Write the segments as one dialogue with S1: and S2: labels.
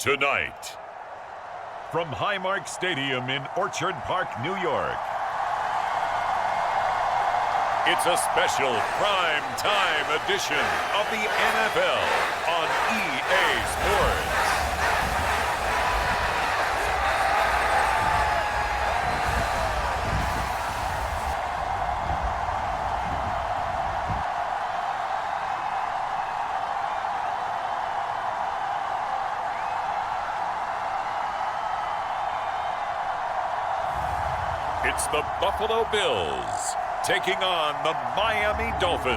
S1: Tonight, from Highmark Stadium in Orchard Park, New York, it's a special prime time edition of the NFL on EA Sports. It's the Buffalo Bills taking on the Miami Dolphins.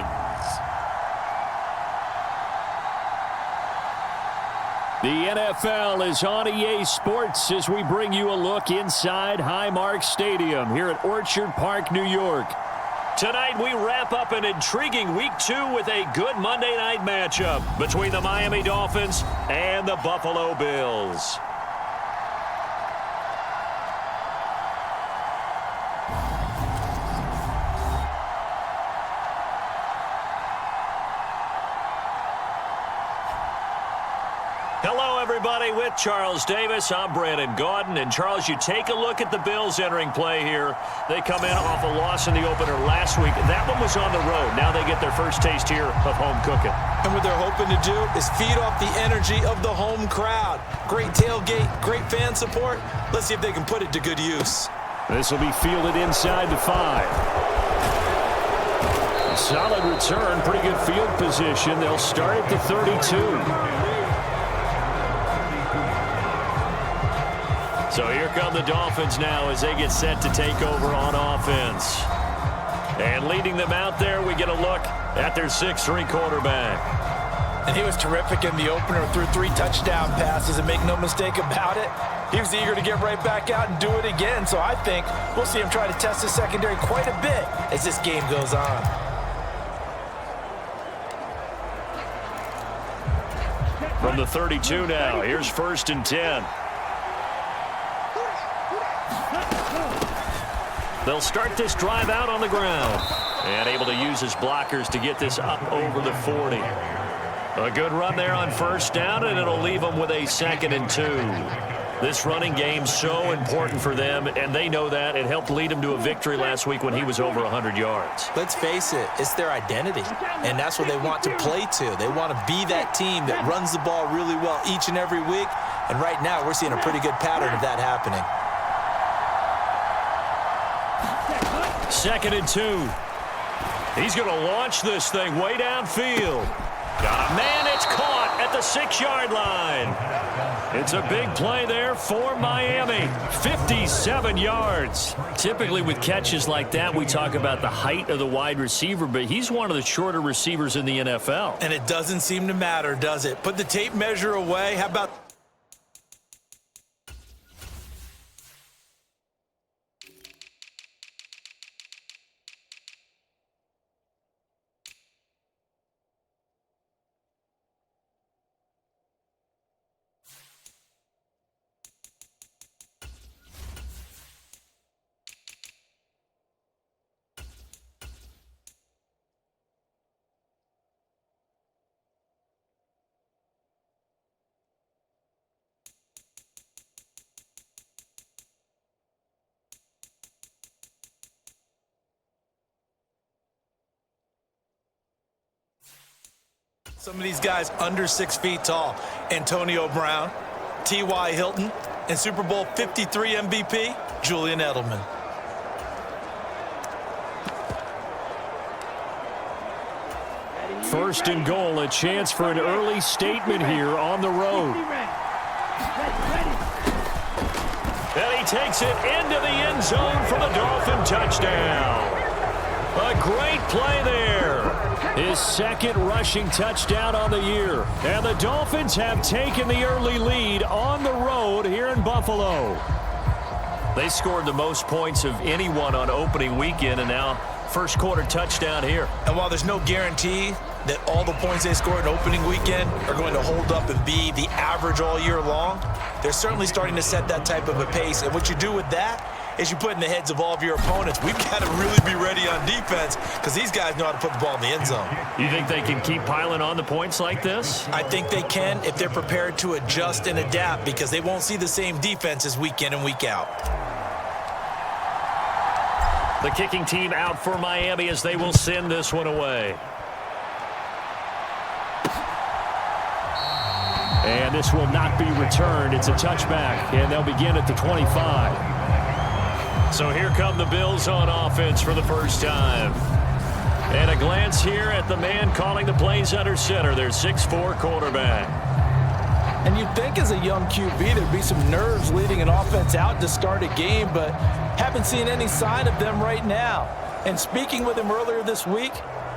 S2: The NFL is on EA Sports as we bring you a look inside Highmark Stadium here at Orchard Park, New York. Tonight we wrap up an intriguing Week 2 with a good Monday night matchup between the Miami Dolphins and the Buffalo Bills. Hello, everybody. With Charles Davis, I'm Brandon Gaudin. And, Charles, you take a look at the Bills entering play here. They come in off a loss in the opener last week. That one was on the road. Now they get their first taste here of home cooking.
S3: And what they're hoping to do is feed off the energy of the home crowd. Great tailgate, great fan support. Let's see if they can put it to good use.
S2: This will be fielded inside the 5. A solid return, pretty good field position. They'll start at the 32. So here come the Dolphins now as they get set to take over on offense. And leading them out there, we get a look at their 6'3" quarterback.
S3: And he was terrific in the opener, threw 3 touchdown passes, and make no mistake about it, he was eager to get right back out and do it again. So I think we'll see him try to test the secondary quite a bit as this game goes on.
S2: From the 32 now, here's 1st and 10. They'll start this drive out on the ground. And able to use his blockers to get this up over the 40. A good run there on 1st down, and it'll leave them with a 2nd and 2. This running game's so important for them, and they know that. It helped lead them to a victory last week when he was over 100 yards.
S3: Let's face it, it's their identity, and that's what they want to play to. They want to be that team that runs the ball really well each and every week, and right now we're seeing a pretty good pattern of that happening.
S2: 2nd and 2. He's going to launch this thing way downfield. Got a man, it's caught at the 6-yard line. It's a big play there for Miami. 57 yards. Typically with catches like that, we talk about the height of the wide receiver, but he's one of the shorter receivers in the NFL.
S3: And it doesn't seem to matter, does it? Put the tape measure away. How about... Some of these guys under 6 feet tall. Antonio Brown, T.Y. Hilton, and Super Bowl 53 MVP, Julian Edelman.
S2: First and goal, a chance for an early statement here on the road. And he takes it into the end zone for the Dolphin touchdown. A great play there. His 2nd rushing touchdown on the year. And the Dolphins have taken the early lead on the road here in Buffalo. They scored the most points of anyone on opening weekend, and now first quarter touchdown here.
S3: And while there's no guarantee that all the points they scored opening weekend are going to hold up and be the average all year long, they're certainly starting to set that type of a pace. And what you do with that is you put in the heads of all of your opponents, we've got to really be ready on defense because these guys know how to put the ball in the end zone.
S2: You think they can keep piling on the points like this?
S3: I think they can if they're prepared to adjust and adapt because they won't see the same defenses week in and week out.
S2: The kicking team out for Miami as they will send this one away. And this will not be returned. It's a touchback, and they'll begin at the 25. So here come the Bills on offense for the first time. And a glance here at the man calling the plays under center, their 6'4" quarterback.
S3: And you'd think as a young QB there'd be some nerves leading an offense out to start a game, but haven't seen any sign of them right now. And speaking with him earlier this week,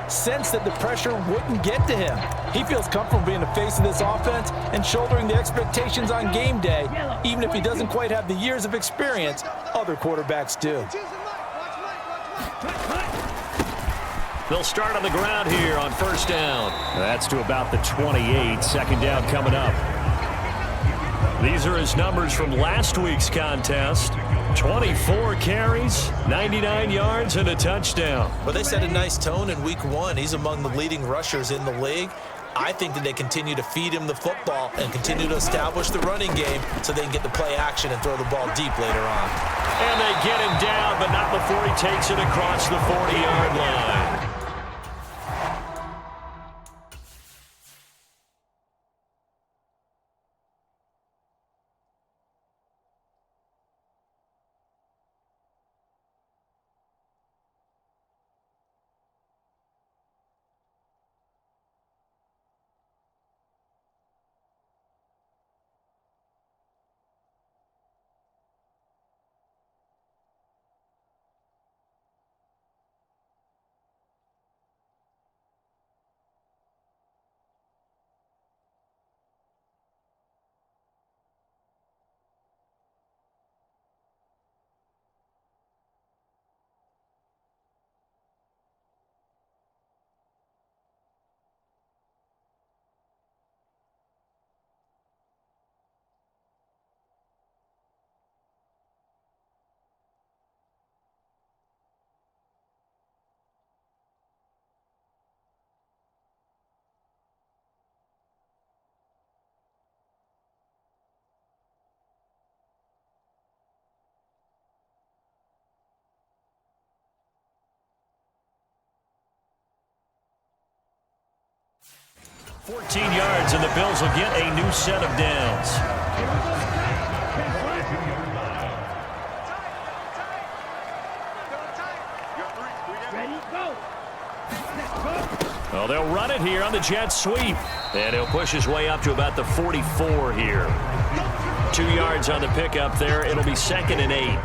S3: sensed that the pressure wouldn't get to him. He feels comfortable being the face of this offense and shouldering the expectations on game day, even if he doesn't quite have the years of experience other quarterbacks do.
S2: They'll start on the ground here on first down. That's to about the 28. Second down coming up. These are his numbers from last week's contest. 24 carries, 99 yards, and a touchdown.
S3: Well, they set a nice tone in week one. He's among the leading rushers in the league. I think that they continue to feed him the football and continue to establish the running game so they can get the play action and throw the ball deep later on.
S2: And they get him down, but not before he takes it across the 40-yard line. $14 yards, and the Bills will get a new set of downs. Well, they'll run it here on the jet sweep. And he'll push his way up to about the 44 here. 2 yards on the pickup there. It'll be 2nd and 8.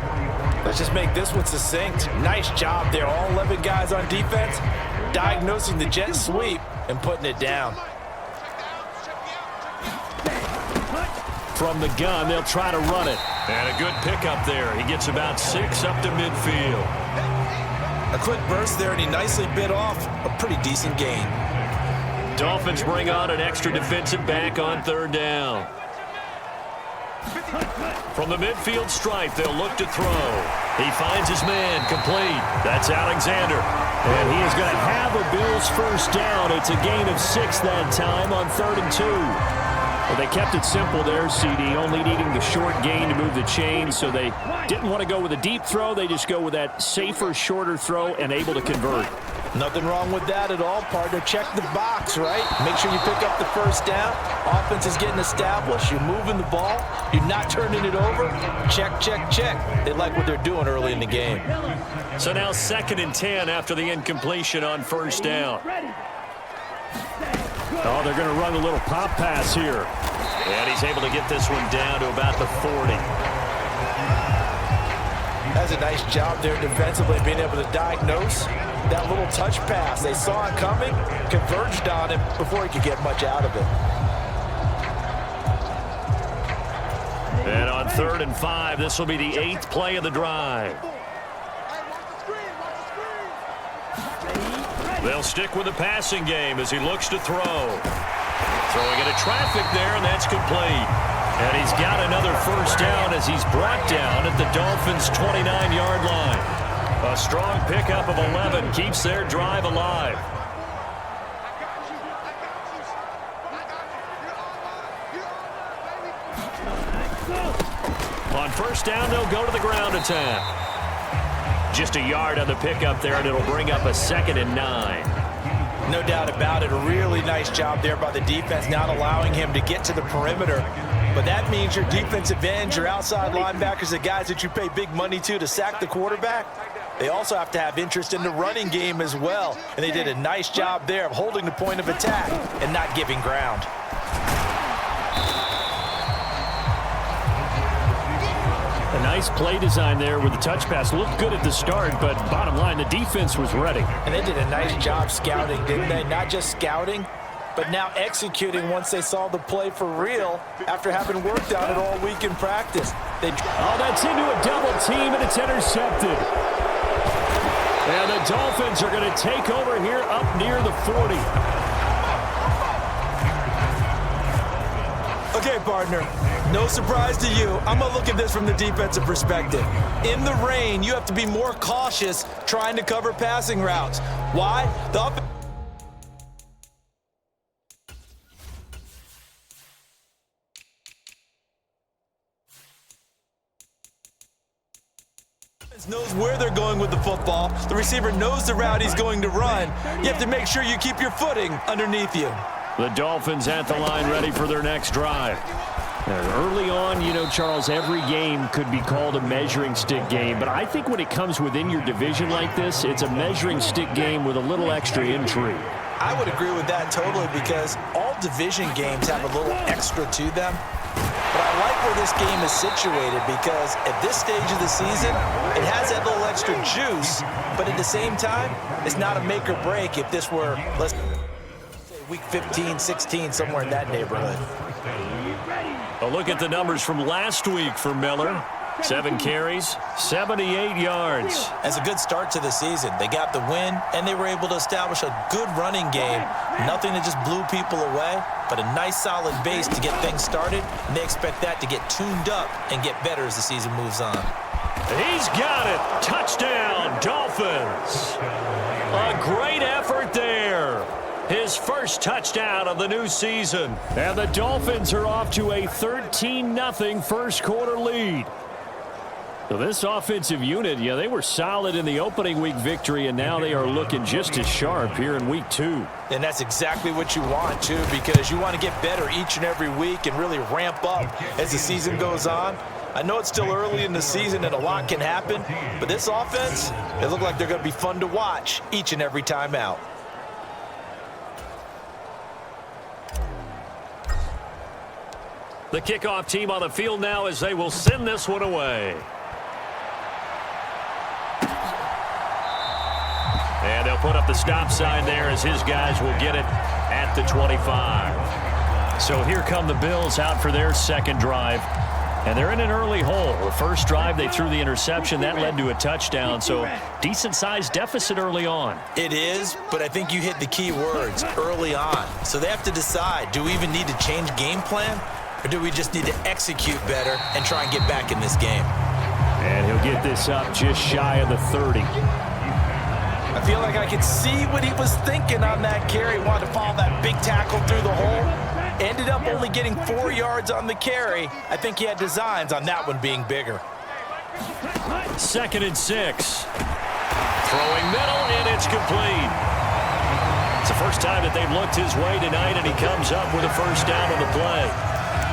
S3: Let's just make this one succinct. Nice job there. All 11 guys on defense diagnosing the jet sweep and putting it down.
S2: From the gun, they'll try to run it. And a good pickup there. He gets about 6 up to midfield.
S3: A quick burst there, and he nicely bit off a pretty decent gain.
S2: Dolphins bring on an extra defensive back on 3rd down. From the midfield stripe, they'll look to throw. He finds his man, complete. That's Alexander. And he is going to have a Bills first down. It's a gain of 6 that time on 3rd and 2. Well, they kept it simple there, CD, only needing the short gain to move the chain, so they didn't want to go with a deep throw. They just go with that safer, shorter throw and able to convert.
S3: Nothing wrong with that at all, partner. Check the box, right? Make sure you pick up the first down. Offense is getting established. You're moving the ball. You're not turning it over. Check, check, check. They like what they're doing early in the game.
S2: So now 2nd and 10 after the incompletion on 1st down. Oh, they're going to run a little pop pass here. And he's able to get this one down to about the 40.
S3: That's a nice job there defensively, being able to diagnose that little touch pass. They saw it coming, converged on him before he could get much out of it.
S2: And on 3rd and 5, this will be the 8th play of the drive. They'll stick with the passing game as he looks to throw. Throwing it traffic there, and that's complete. And he's got another first down as he's brought down at the Dolphins' 29-yard line. A strong pickup of 11 keeps their drive alive. On first down, they'll go to the ground attack. Just a yard on the pickup there, and it'll bring up a 2nd and 9.
S3: No doubt about it. A really nice job there by the defense, not allowing him to get to the perimeter. But that means your defensive ends, your outside linebackers, the guys that you pay big money to sack the quarterback, they also have to have interest in the running game as well. And they did a nice job there of holding the point of attack and not giving ground.
S2: A nice play design there with the touch pass. Looked good at the start, but bottom line, the defense was ready.
S3: And they did a nice job scouting, didn't they? Not just scouting, but now executing once they saw the play for real after having worked on it all week in practice.
S2: Oh, that's into a double team, and it's intercepted. And the Dolphins are going to take over here up near the 40.
S3: Okay, partner, no surprise to you. I'm going to look at this from the defensive perspective. In the rain, you have to be more cautious trying to cover passing routes. Why? The offense knows where they're going with the football. The receiver knows the route he's going to run. You have to make sure you keep your footing underneath you.
S2: The Dolphins at the line ready for their next drive. And early on, you know, Charles, every game could be called a measuring stick game. But I think when it comes within your division like this, it's a measuring stick game with a little extra intrigue.
S3: I would agree with that totally because all division games have a little extra to them. But I like where this game is situated because at this stage of the season, it has that little extra juice. But at the same time, it's not a make or break if this were, let's say, week 15, 16, somewhere in that neighborhood.
S2: A look at the numbers from last week for Miller. 7 carries, 78 yards.
S3: That's a good start to the season. They got the win, and they were able to establish a good running game. Nothing that just blew people away, but a nice solid base to get things started, and they expect that to get tuned up and get better as the season moves on.
S2: He's got it. Touchdown, Dolphins. A great effort there. His first touchdown of the new season. And the Dolphins are off to a 13-0 first quarter lead. So this offensive unit, yeah, they were solid in the opening week victory, and now they are looking just as sharp here in week 2.
S3: And that's exactly what you want, too, because you want to get better each and every week and really ramp up as the season goes on. I know it's still early in the season and a lot can happen, but this offense, they look like they're going to be fun to watch each and every time out.
S2: The kickoff team on the field now as they will send this one away. And they'll put up the stop sign there as his guys will get it at the 25. So here come the Bills out for their second drive. And they're in an early hole. The first drive, they threw the interception. That led to a touchdown. So decent-sized deficit early on.
S3: It is, but I think you hit the key words, early on. So they have to decide, do we even need to change game plan? Or do we just need to execute better and try and get back in this game?
S2: And he'll get this up just shy of the 30.
S3: I feel like I could see what he was thinking on that carry. Wanted to follow that big tackle through the hole. Ended up only getting 4 yards on the carry. I think he had designs on that one being bigger.
S2: 2nd and 6. Throwing middle, and it's complete. It's the first time that they've looked his way tonight, and he comes up with a first down on the play.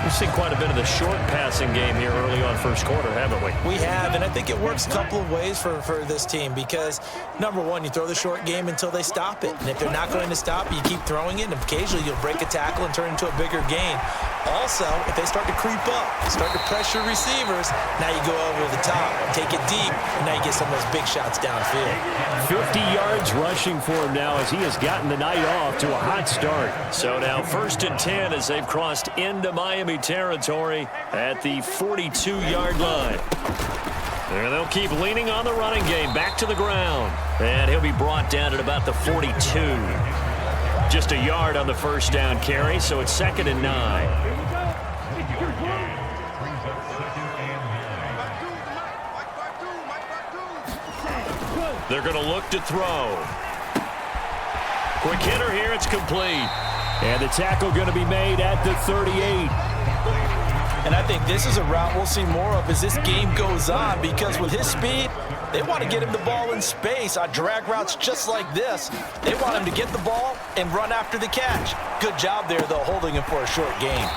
S2: We've seen quite a bit of the short passing game here early on first quarter, haven't we?
S3: We have, and I think it works a couple of ways for this team because, number one, you throw the short game until they stop it. And if they're not going to stop, you keep throwing it, and occasionally you'll break a tackle and turn it into a bigger gain. Also, if they start to creep up, start to pressure receivers, now you go over the top, take it deep, and now you get some of those big shots downfield.
S2: 50 yards rushing for him now as he has gotten the night off to a hot start. So now 1st and 10 as they've crossed into Miami territory at the 42-yard line. And they'll keep leaning on the running game back to the ground. And he'll be brought down at about the 42. Just a yard on the first down carry, so it's 2nd and 9. They're going to look to throw. Quick hitter here, it's complete. And the tackle going to be made at the 38.
S3: And I think this is a route we'll see more of as this game goes on, because with his speed, they want to get him the ball in space on drag routes just like this. They want him to get the ball and run after the catch. Good job there, though, holding him for a short gain.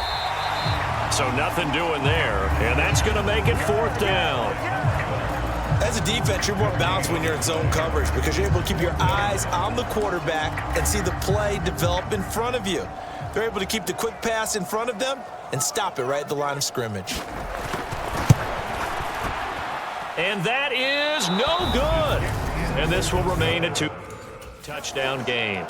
S2: So nothing doing there, and that's going to make it 4th down.
S3: As a defense, you're more balanced when you're in zone coverage because you're able to keep your eyes on the quarterback and see the play develop in front of you. They're able to keep the quick pass in front of them and stop it right at the line of scrimmage.
S2: And that is no good. And this will remain a 2-touchdown game.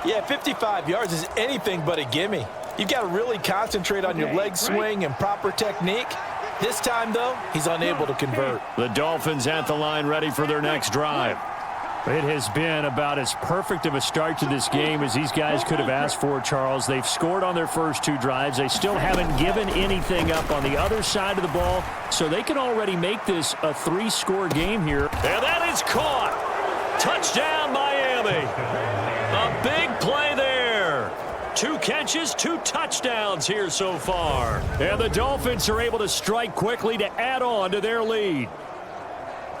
S3: Yeah, 55 yards is anything but a gimme. You've got to really concentrate on your leg swing and proper technique. This time, though, he's unable to convert.
S2: The Dolphins at the line ready for their next drive. It has been about as perfect of a start to this game as these guys could have asked for, Charles. They've scored on their first 2 drives. They still haven't given anything up on the other side of the ball, so they can already make this a 3-score game here. And that is caught. Touchdown, Miami. A big play there. 2 catches, 2 touchdowns here so far. And the Dolphins are able to strike quickly to add on to their lead.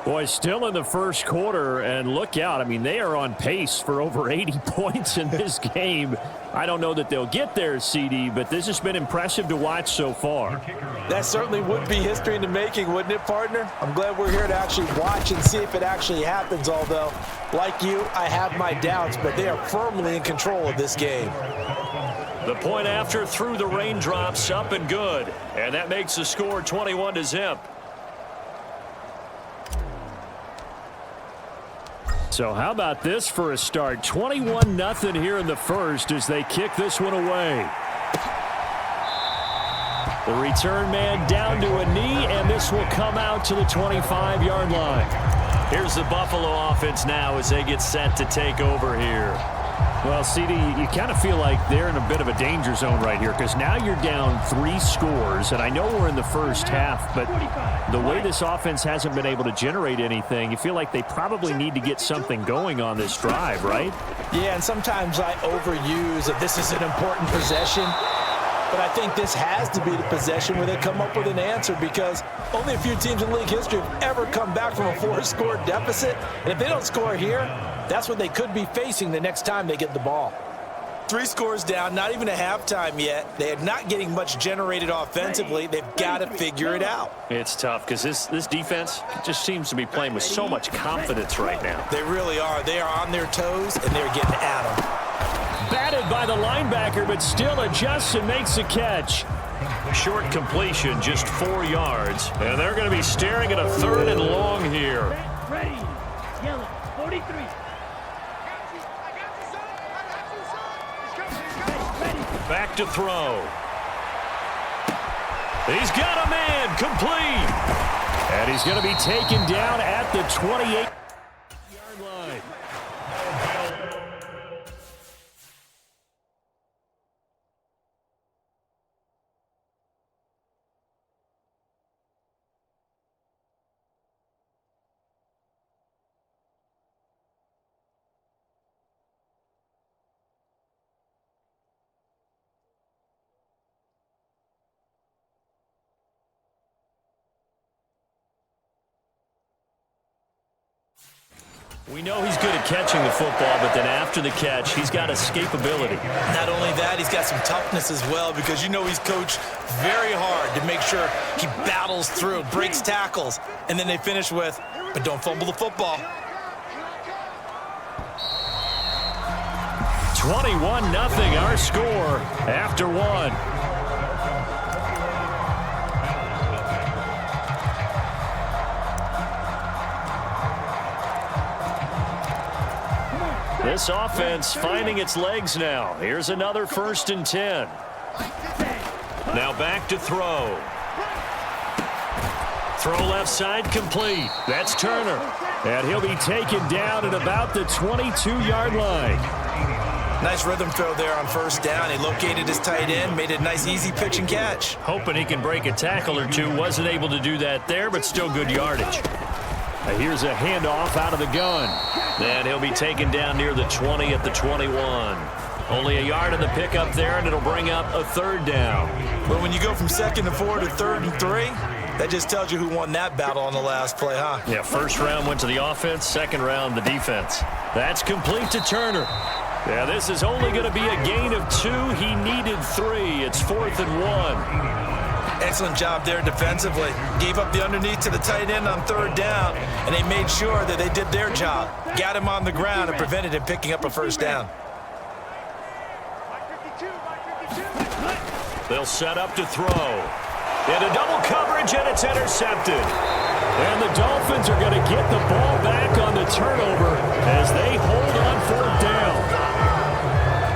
S2: Boy, still in the first quarter, and look out. I mean, they are on pace for over 80 points in this game. I don't know that they'll get there, CD, but this has been impressive to watch so far.
S3: That certainly would be history in the making, wouldn't it, partner? I'm glad we're here to actually watch and see if it actually happens, although, like you, I have my doubts, but they are firmly in control of this game.
S2: The point after through the raindrops, up and good. And that makes the score 21-0. So how about this for a start? 21-0 here in the first as they kick this one away. The return man down to a knee, and this will come out to the 25-yard line. Here's the Buffalo offense now as they get set to take over here. Well, CD, you kind of feel like they're in a bit of a danger zone right here because now you're down 3 scores, and I know we're in the first half, but the way this offense hasn't been able to generate anything, you feel like they probably need to get something going on this drive, right?
S3: Yeah, and sometimes I overuse that this is an important possession, but I think this has to be the possession where they come up with an answer because only a few teams in league history have ever come back from a 4-score deficit, and if they don't score here, that's what they could be facing the next time they get the ball. 3 scores down, not even a halftime yet. They are not getting much generated offensively. They've got to figure it out.
S2: It's tough because this defense just seems to be playing with so much confidence right now.
S3: They really are. They are on their toes, and they're getting at them.
S2: Batted by the linebacker, but still adjusts and makes a catch. Short completion, just 4 yards. And they're going to be staring at a 3rd and long here.
S4: Ready. Yellow. 43.
S2: Back to throw. He's got a man, complete. And he's going to be taken down at the 28-yard line. We know he's good at catching the football, but then after the catch, he's got escapability.
S3: Not only that, he's got some toughness as well because you know he's coached very hard to make sure he battles through, breaks tackles, and then they finish with, but don't fumble the football.
S2: 21-0 our score after 1. This offense finding its legs now. Here's another 1st and 10. Now back to throw. Throw left side complete. That's Turner. And he'll be taken down at about the 22-yard line.
S3: Nice rhythm throw there on first down. He located his tight end, made it a nice easy pitch and catch.
S2: Hoping he can break a tackle or two. Wasn't able to do that there, but still good yardage. Now here's a handoff out of the gun. Then he'll be taken down near the 20 at the 21. Only a yard in the pickup there, and it'll bring up a third down.
S3: But when you go from 2nd and 4 to 3rd and 3, that just tells you who won that battle on the last play, huh?
S2: Yeah, first round went to the offense, second round the defense. That's complete to Turner. Yeah, this is only going to be a gain of 2. He needed 3. It's 4th and 1.
S3: Excellent job there defensively. Gave up the underneath to the tight end on 3rd down, and they made sure that they did their job. Got him on the ground and prevented him picking up a first down.
S2: They'll set up to throw. Into double coverage, and it's intercepted. And the Dolphins are going to get the ball back on the turnover as they hold on 4th down.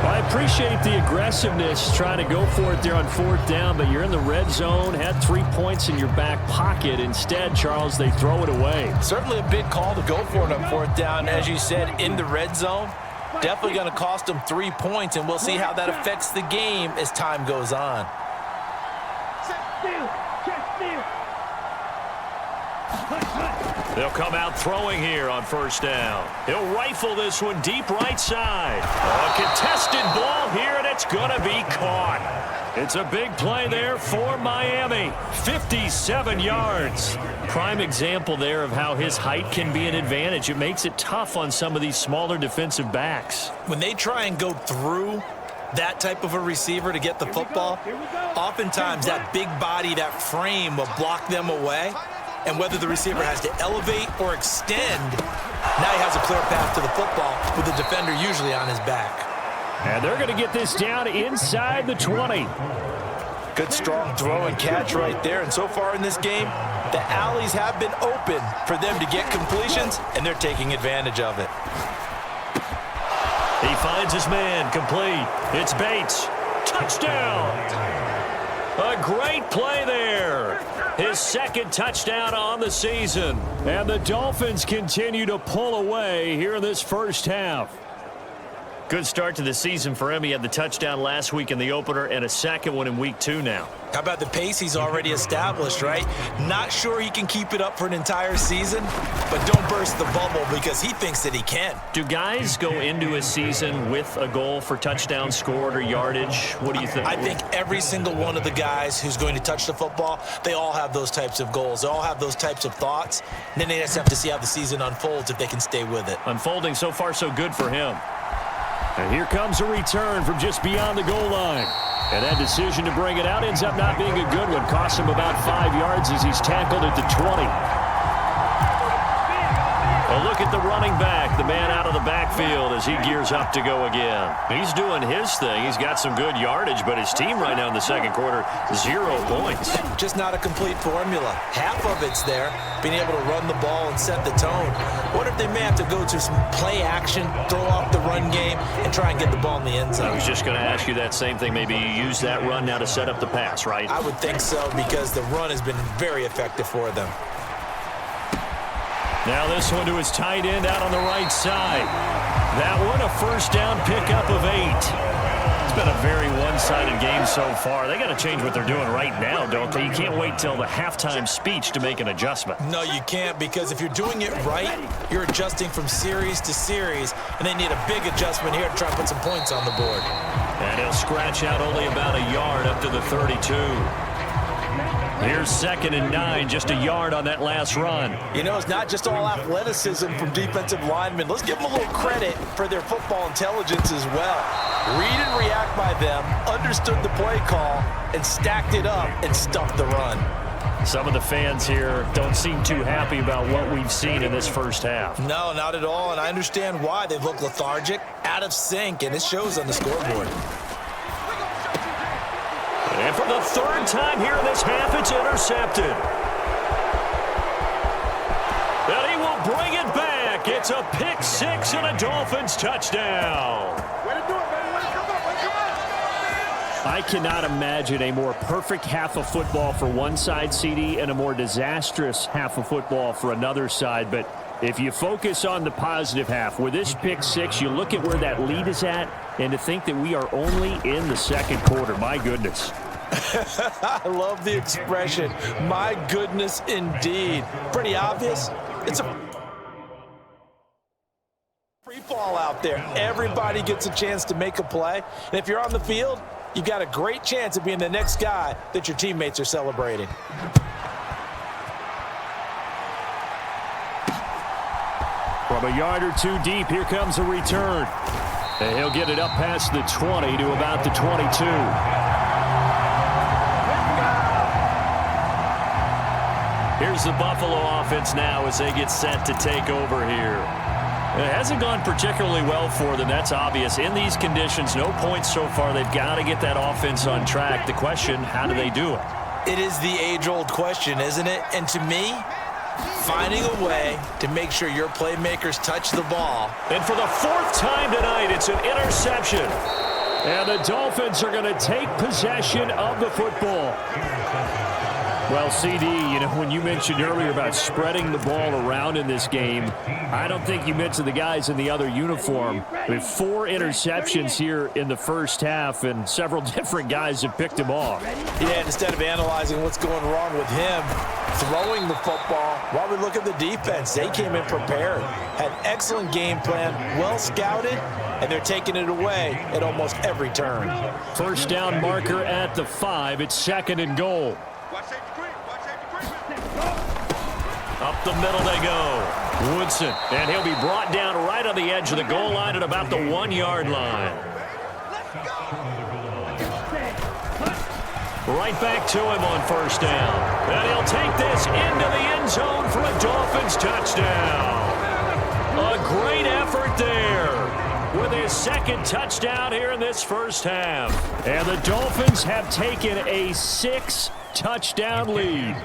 S2: I appreciate the aggressiveness trying to go for it there on 4th down, but you're in the red zone, had 3 points in your back pocket. Instead, Charles, they throw it away.
S3: Certainly a big call to go for it on 4th down. As you said, in the red zone, definitely going to cost them 3 points, and we'll see how that affects the game as time goes on.
S2: They'll come out throwing here on 1st down. He'll rifle this one deep right side. A contested ball here, and it's going to be caught. It's a big play there for Miami. 57 yards. Prime example there of how his height can be an advantage. It makes it tough on some of these smaller defensive backs.
S3: When they try and go through that type of a receiver to get the football, oftentimes that big body, that frame will block them away. And whether the receiver has to elevate or extend, now he has a clear path to the football with the defender usually on his back.
S2: And they're going to get this down inside the 20.
S3: Good strong throw and catch right there. And so far in this game, the alleys have been open for them to get completions, and they're taking advantage of it.
S2: He finds his man, complete. It's Bates. Touchdown! A great play there. His 2nd touchdown on the season. And the Dolphins continue to pull away here in this first half. Good start to the season for him. He had the touchdown last week in the opener and a 2nd one in week 2 now.
S3: How about the pace he's already established, right? Not sure he can keep it up for an entire season, but don't burst the bubble because he thinks that he can.
S2: Do guys go into a season with a goal for touchdown scored or yardage? What do you think?
S3: I think every single one of the guys who's going to touch the football, they all have those types of goals. They all have those types of thoughts. And then they just have to see how the season unfolds if they can stay with it.
S2: Unfolding so far so good for him. And here comes a return from just beyond the goal line. And that decision to bring it out ends up not being a good one. Costs him about 5 yards as he's tackled at the 20. A look at the running back, the man out of the backfield as he gears up to go again. He's doing his thing. He's got some good yardage, but his team right now in the 2nd quarter, 0 points.
S3: Just not a complete formula. Half of it's there, being able to run the ball and set the tone. What if they may have to go to some play action, throw off the run game, and try and get the ball in the end zone?
S2: I was just going to ask you that same thing. Maybe you use that run now to set up the pass, right?
S3: I would think so because the run has been very effective for them.
S2: Now this one to his tight end out on the right side. That one a 1st down pickup of 8. It's been a very one-sided game so far. They got to change what they're doing right now, don't they? You can't wait till the halftime speech to make an adjustment.
S3: No, you can't, because if you're doing it right, you're adjusting from series to series, and they need a big adjustment here to try and put some points on the board.
S2: And he'll scratch out only about a yard up to the 32. Here's 2nd and 9, just a yard on that last run.
S3: You know, it's not just all athleticism from defensive linemen. Let's give them a little credit for their football intelligence as well. Read and react by them, understood the play call, and stacked it up and stuffed the run.
S2: Some of the fans here don't seem too happy about what we've seen in this first half.
S3: No, not at all, and I understand why. They look lethargic, out of sync, and it shows on the scoreboard.
S2: And for the 3rd time here in this half, it's intercepted. And he will bring it back. It's a pick 6 and a Dolphins touchdown.
S5: Way to do it, baby. Way to come on. Way to come on.
S2: I cannot imagine a more perfect half of football for one side, CD, and a more disastrous half of football for another side. But If you focus on the positive half, with this pick six, you look at where that lead is at, and to think that we are only in the second quarter. My goodness.
S3: I love the expression. My goodness, indeed. Pretty obvious. It's a free fall out there. Everybody gets a chance to make a play. And if you're on the field, you've got a great chance of being the next guy that your teammates are celebrating.
S2: From a yard or two deep, here comes a return. And he'll get it up past the 20 to about the 22. Here's the Buffalo offense now as they get set to take over here. It hasn't gone particularly well for them, that's obvious. In these conditions, no points so far. They've got to get that offense on track. The question, how do they do it?
S3: It is the age-old question, isn't it? And to me, finding a way to make sure your playmakers touch the ball.
S2: And for the fourth time tonight, it's an interception. And the Dolphins are going to take possession of the football. Well, CD, you know, when you mentioned earlier about spreading the ball around in this game, I don't think you mentioned the guys in the other uniform. We have 4 interceptions here in the first half, and several different guys have picked him off.
S3: Yeah, instead of analyzing what's going wrong with him, throwing the football, while we look at the defense, they came in prepared, had excellent game plan, well scouted, and they're taking it away at almost every turn.
S2: First down marker at the 5. It's 2nd and goal. Up the middle they go. Woodson, and he'll be brought down right on the edge of the goal line at about the 1-yard line. Right back to him on first down. And he'll take this into the end zone for a Dolphins touchdown. A great effort there with his 2nd touchdown here in this first half. And the Dolphins have taken a 6-touchdown lead.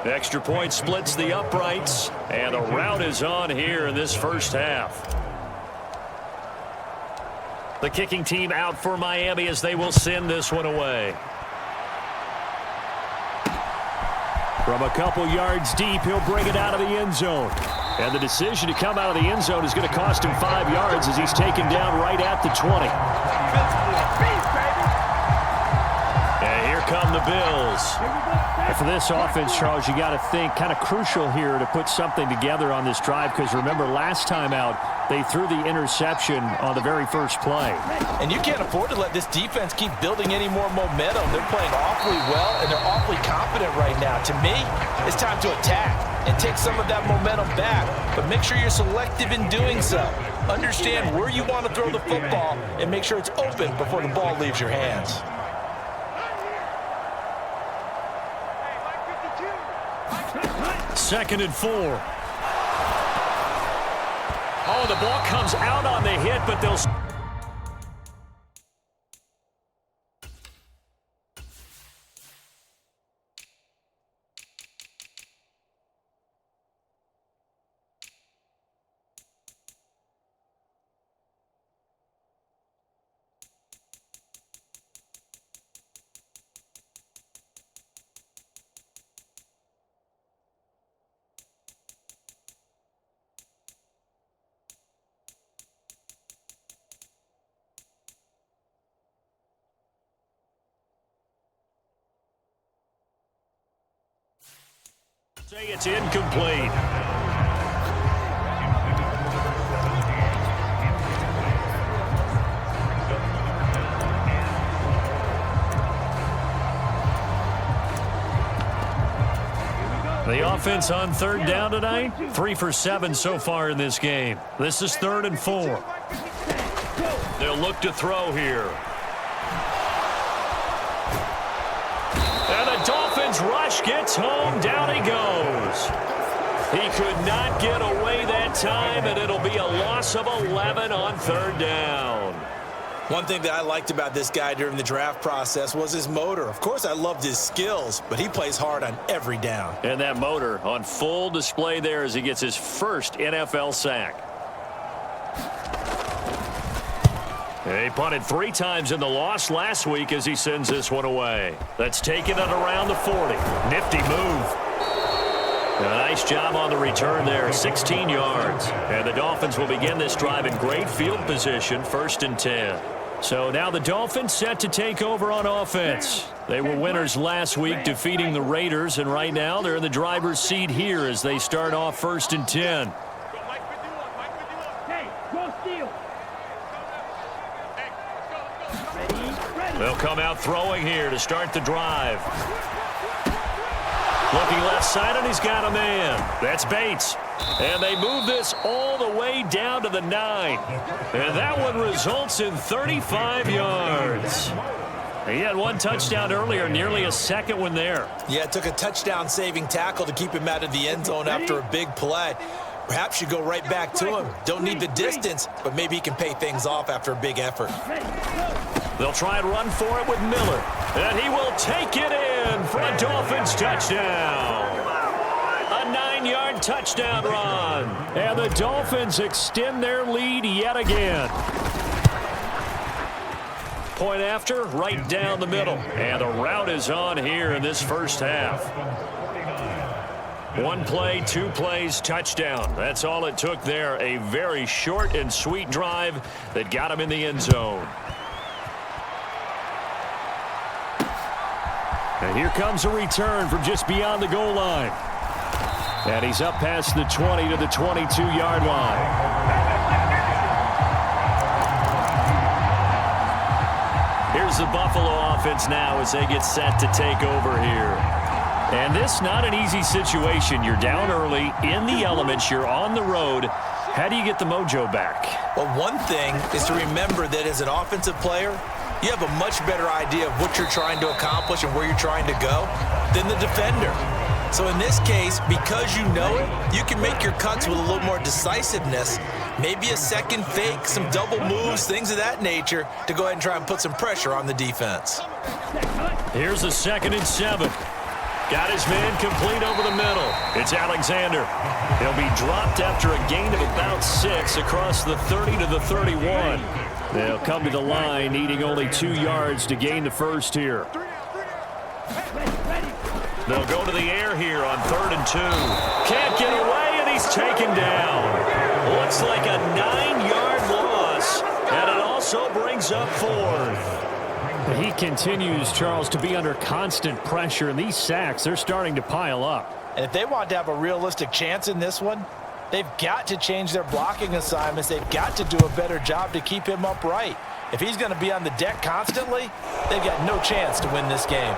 S2: Extra point splits the uprights, and the route is on here in this first half. The kicking team out for Miami as they will send this one away. From a couple yards deep, he'll bring it out of the end zone. And the decision to come out of the end zone is going to cost him 5 yards as he's taken down right at the 20. And here come the Bills. And for this offense, Charles, you got to think kind of crucial here to put something together on this drive, because remember last time out they threw the interception on the very first play.
S3: And you can't afford to let this defense keep building any more momentum. They're playing awfully well, and they're awfully confident right now. To me, it's time to attack and take some of that momentum back, but make sure you're selective in doing so. Understand where you want to throw the football and make sure it's open before the ball leaves your hands.
S2: Second and 4. Oh, the ball comes out on the hit, but they'll... say it's incomplete. The offense on 3rd down tonight, 3 for 7 so far in this game. This is 3rd and 4. They'll look to throw here. And the Dolphins rush gets home. Down he goes. He could not get away that time, and it'll be a loss of 11 on 3rd down.
S3: One thing that I liked about this guy during the draft process was his motor. Of course, I loved his skills, but he plays hard on every down.
S2: And that motor on full display there as he gets his first NFL sack. He punted 3 times in the loss last week as he sends this one away. That's taken it around the 40. Nifty move. A nice job on the return there, 16 yards. And the Dolphins will begin this drive in great field position, 1st and 10. So now the Dolphins set to take over on offense. They were winners last week defeating the Raiders, and right now they're in the driver's seat here as they start off 1st and 10.
S4: Hey, go steal.
S2: They'll come out throwing here to start the drive. Looking left side, and he's got a man. That's Bates. And they move this all the way down to the 9. And that one results in 35 yards. He had one touchdown earlier, nearly a second one there.
S3: Yeah, it took a touchdown-saving tackle to keep him out of the end zone after a big play. Perhaps you go right back to him. Don't need the distance, but maybe he can pay things off after a big effort.
S2: They'll try and run for it with Miller. And he will take it in for a Dolphins touchdown. A 9-yard touchdown run. And the Dolphins extend their lead yet again. Point after, right down the middle. And the route is on here in this first half. 1 play, 2 plays, touchdown. That's all it took there. A very short and sweet drive that got him in the end zone. And here comes a return from just beyond the goal line. And he's up past the 20 to the 22-yard line. Here's the Buffalo offense now as they get set to take over here. And this not an easy situation. You're down early, in the elements, you're on the road. How do you get the mojo back?
S3: Well, one thing is to remember that as an offensive player, you have a much better idea of what you're trying to accomplish and where you're trying to go than the defender. So in this case, because you know it, you can make your cuts with a little more decisiveness, maybe a second fake, some double moves, things of that nature, to go ahead and try and put some pressure on the defense.
S2: Here's a 2nd and 7. Got his man complete over the middle. It's Alexander. He'll be dropped after a gain of about 6 across the 30 to the 31. They'll come to the line, needing only 2 yards to gain the first here. They'll go to the air here on 3rd and 2. Can't get away, and he's taken down. Looks like a 9-yard loss, and it also brings up 4th. He continues, Charles, to be under constant pressure, and these sacks, they're starting to pile up.
S3: And if they want to have a realistic chance in this one, they've got to change their blocking assignments. They've got to do a better job to keep him upright. If he's going to be on the deck constantly, they've got no chance to win this game.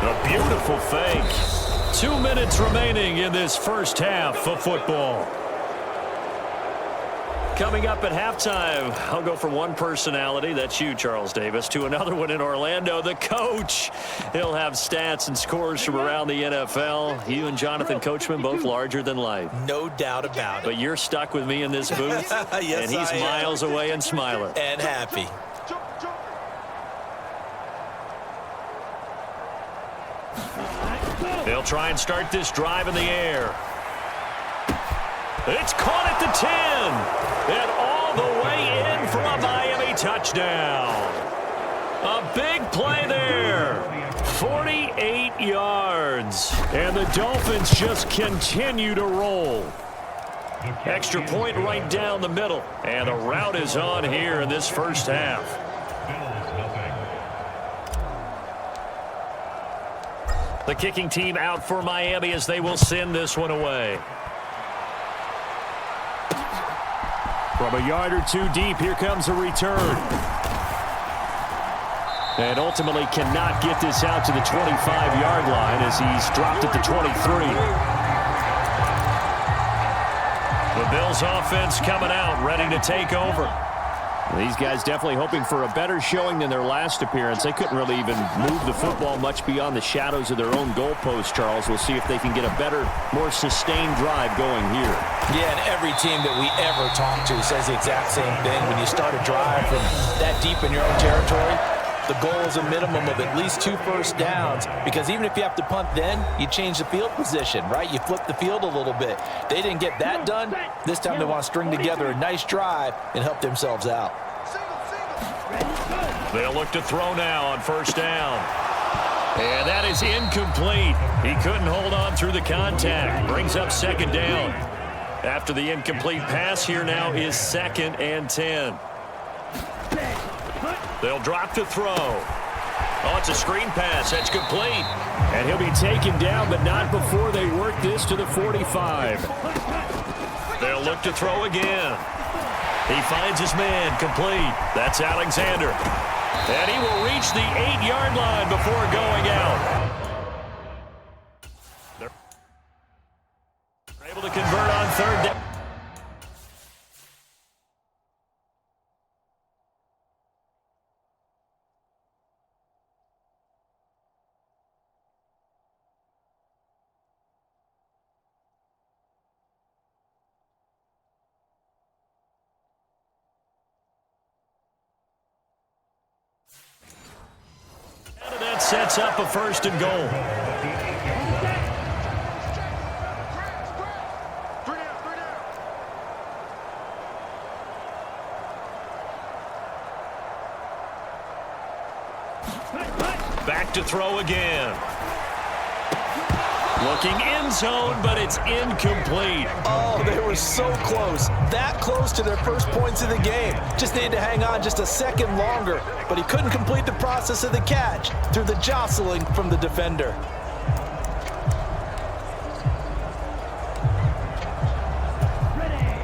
S2: A beautiful fake. 2 minutes remaining in this first half of football. Coming up at halftime, I'll go from one personality, that's you, Charles Davis, to another one in Orlando, the coach. He'll have stats and scores from around the NFL. You and Jonathan Coachman, both larger than life.
S3: No doubt about it.
S2: But you're stuck with me in this booth,
S3: yes,
S2: and he's miles away and smiling.
S3: And happy.
S2: They'll try and start this drive in the air. It's caught at the 10. And all the way in for a Miami touchdown. A big play there. 48 yards. And the Dolphins just continue to roll. Extra point right down the middle. And the route is on here in this first half. The kicking team out for Miami as they will send this one away. From a yard or 2 deep, here comes a return. And ultimately cannot get this out to the 25-yard line as he's dropped at the 23. The Bills offense coming out, ready to take over. These guys definitely hoping for a better showing than their last appearance. They couldn't really even move the football much beyond the shadows of their own goalpost, Charles. We'll see if they can get a better, more sustained drive going here.
S3: Yeah, and every team that we ever talk to says the exact same thing. When you start a drive from that deep in your own territory, the goal is a minimum of at least 2 first downs, because even if you have to punt then, you change the field position, right? You flip the field a little bit. They didn't get that done. This time they want to string together a nice drive and help themselves out.
S2: They'll look to throw now on first down. And that is incomplete. He couldn't hold on through the contact. Brings up second down. After the incomplete pass, here now is 2nd and 10. They'll drop to throw. Oh, it's a screen pass. That's complete. And he'll be taken down, but not before they work this to the 45. They'll look to throw again. He finds his man, complete. That's Alexander. And he will reach the 8-yard line before going out. They're able to convert on 3rd down. That sets up a 1st and goal. Back to throw again. Looking end zone, but it's incomplete.
S3: Oh, they were so close. That close to their first points of the game. Just needed to hang on just a second longer, but he couldn't complete the process of the catch through the jostling from the defender.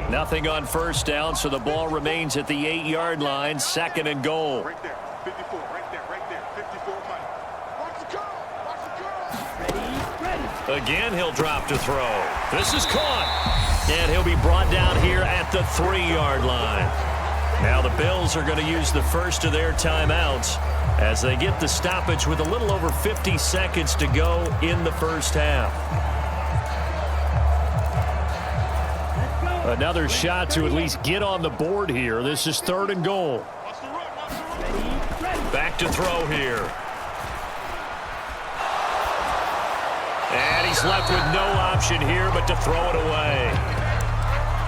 S2: Nothing on 1st down, so the ball remains at the 8-yard line, 2nd and goal.
S5: Right there, 54, right there, 54, Mike. Watch the curl, watch the curl.
S2: Again, he'll drop to throw. This is caught. And he'll be brought down here at the 3-yard line. Now the Bills are going to use the first of their timeouts as they get the stoppage with a little over 50 seconds to go in the first half. Another shot to at least get on the board here. This is 3rd and goal. Back to throw here. And he's left with no option here but to throw it away.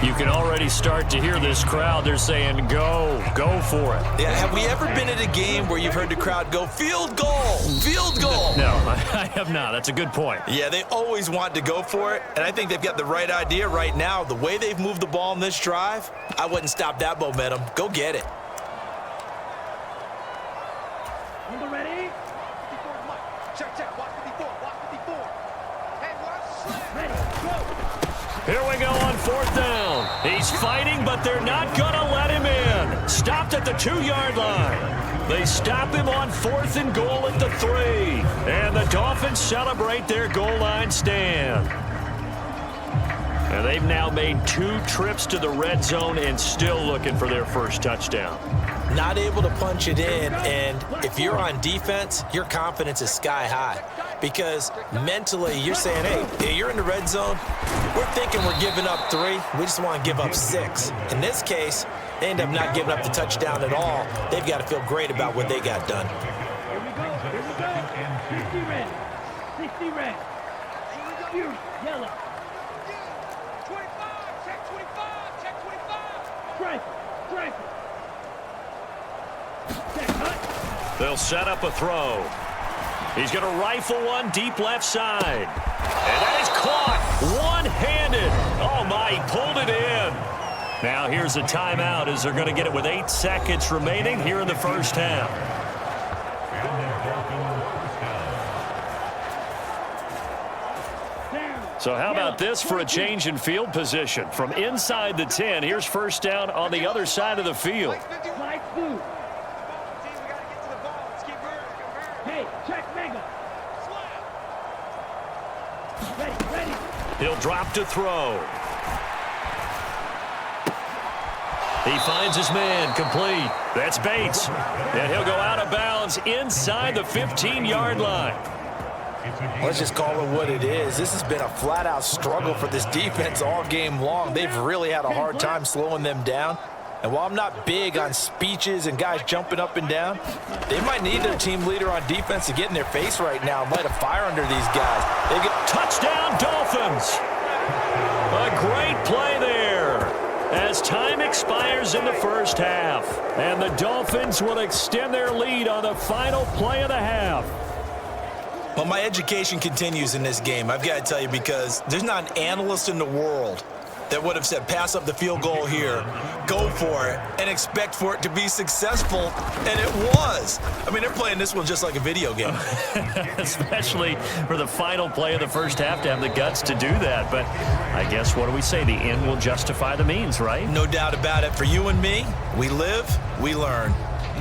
S2: You can already start to hear this crowd. They're saying, go for it.
S3: Yeah, have we ever been at a game where you've heard the crowd go, field goal, field goal?
S2: No, I have not. That's a good point.
S3: Yeah, they always want to go for it, and I think they've got the right idea right now. The way they've moved the ball in this drive, I wouldn't stop that momentum. Go get it.
S4: Number ready?
S5: 54, Mike. Check, watch 54, watch 54. Hey, watch slam.
S4: Ready, go.
S2: Here we go on 4th down. He's fighting, but they're not going to let him in. Stopped at the 2-yard line. They stop him on 4th and goal at the 3. And the Dolphins celebrate their goal line stand. And they've now made 2 trips to the red zone and still looking for their first touchdown.
S3: Not able to punch it in, and if you're on defense, your confidence is sky high. Because mentally, you're saying, hey, you're in the red zone. We're thinking we're giving up 3. We just want to give up 6. In this case, they end up not giving up the touchdown at all. They've got to feel great about what they got done.
S4: Here we go. 60 red. 60 red. Fury, yellow.
S5: 25, check 25.
S4: Striper.
S2: They'll set up a throw. He's going to rifle one deep left side. And that is caught one-handed. Oh, my, he pulled it in. Now here's a timeout as they're going to get it with 8 seconds remaining here in the first half. So how about this for a change in field position? From inside the 10, here's 1st down on the other side of the field.
S4: Light blue. Hey, check mega. Ready.
S2: He'll drop to throw. He finds his man, complete. That's Bates. And he'll go out of bounds inside the 15-yard line.
S3: Let's just call it what it is. This has been a flat-out struggle for this defense all game long. They've really had a hard time slowing them down. And while I'm not big on speeches and guys jumping up and down, they might need their team leader on defense to get in their face right now and light a fire under these guys. They get
S2: touchdown, Dolphins! A great play there as time expires in the first half. And the Dolphins will extend their lead on the final play of the half.
S3: Well, my education continues in this game, I've got to tell you, because there's not an analyst in the world that would have said pass up the field goal here, go for it, and expect for it to be successful, and it was. I mean, they're playing this one just like a video game.
S2: Especially for the final play of the first half to have the guts to do that. But I guess, what do we say? The end will justify the means, right?
S3: No doubt about it. For you and me, we live, we learn.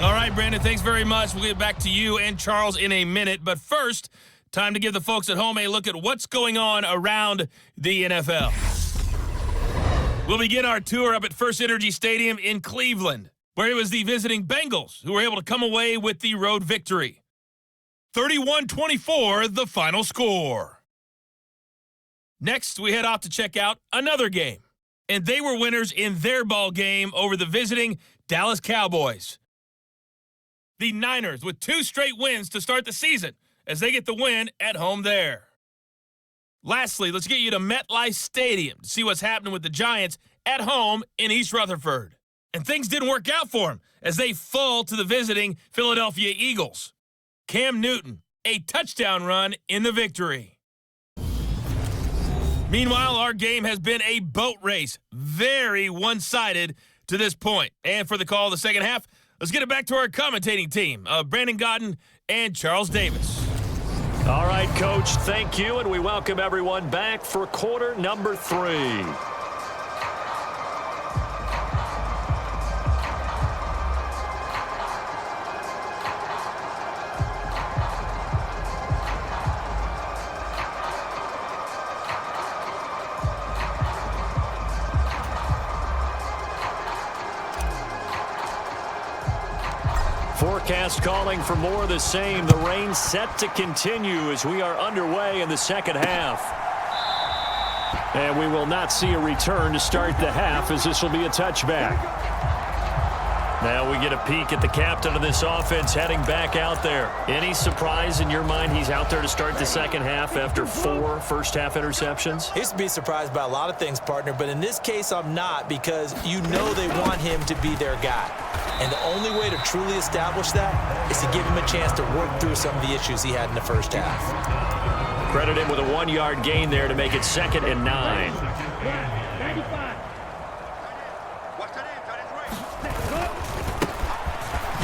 S6: All right, Brandon, thanks very much. We'll get back to you and Charles in a minute. But first, time to give the folks at home a look at what's going on around the NFL. We'll begin our tour up at First Energy Stadium in Cleveland, where it was the visiting Bengals who were able to come away with the road victory. 31-24, the final score. Next, we head off to check out another game, and they were winners in their ball game over the visiting Dallas Cowboys. The Niners with 2 straight wins to start the season as they get the win at home there. Lastly, let's get you to MetLife Stadium to see what's happening with the Giants at home in East Rutherford. And things didn't work out for them as they fall to the visiting Philadelphia Eagles. Cam Newton, a touchdown run in the victory. Meanwhile, our game has been a boat race, very one-sided to this point. And for the call of the second half, let's get it back to our commentating team of Brandon Godden and Charles Davis.
S2: All right, Coach, thank you, and we welcome everyone back for quarter number 3. Forecast calling for more of the same. The rain set to continue as we are underway in the second half. And we will not see a return to start the half, as this will be a touchback. Now we get a peek at the captain of this offense heading back out there. Any surprise in your mind he's out there to start the second half after 4 first-half interceptions?
S3: I used to be surprised by a lot of things, partner, but in this case I'm not, because you know they want him to be their guy. And the only way to truly establish that is to give him a chance to work through some of the issues he had in the first half.
S2: Credit him with a 1-yard gain there to make it 2nd and 9.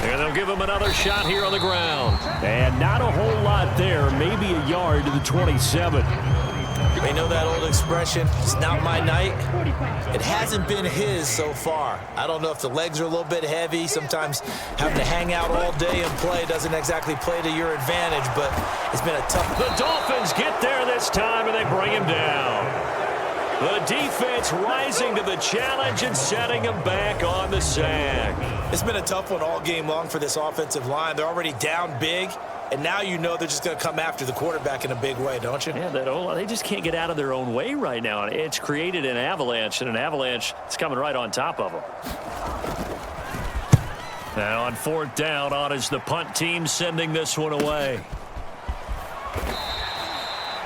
S2: And they'll give him another shot here on the ground. And not a whole lot there, maybe a yard to the 27.
S3: They know that old expression, it's not my night. It hasn't been his so far. I don't know if the legs are a little bit heavy. Sometimes having to hang out all day and play doesn't exactly play to your advantage, but it's been a tough...
S2: The Dolphins get there this time, and they bring him down. The defense rising to the challenge and setting him back on the sack.
S3: It's been a tough one all game long for this offensive line. They're already down big, and now you know they're just going to come after the quarterback in a big way, don't you?
S2: Yeah, they just can't get out of their own way right now. It's created an avalanche, and an avalanche is coming right on top of them. Now on 4th down, on is the punt team sending this one away.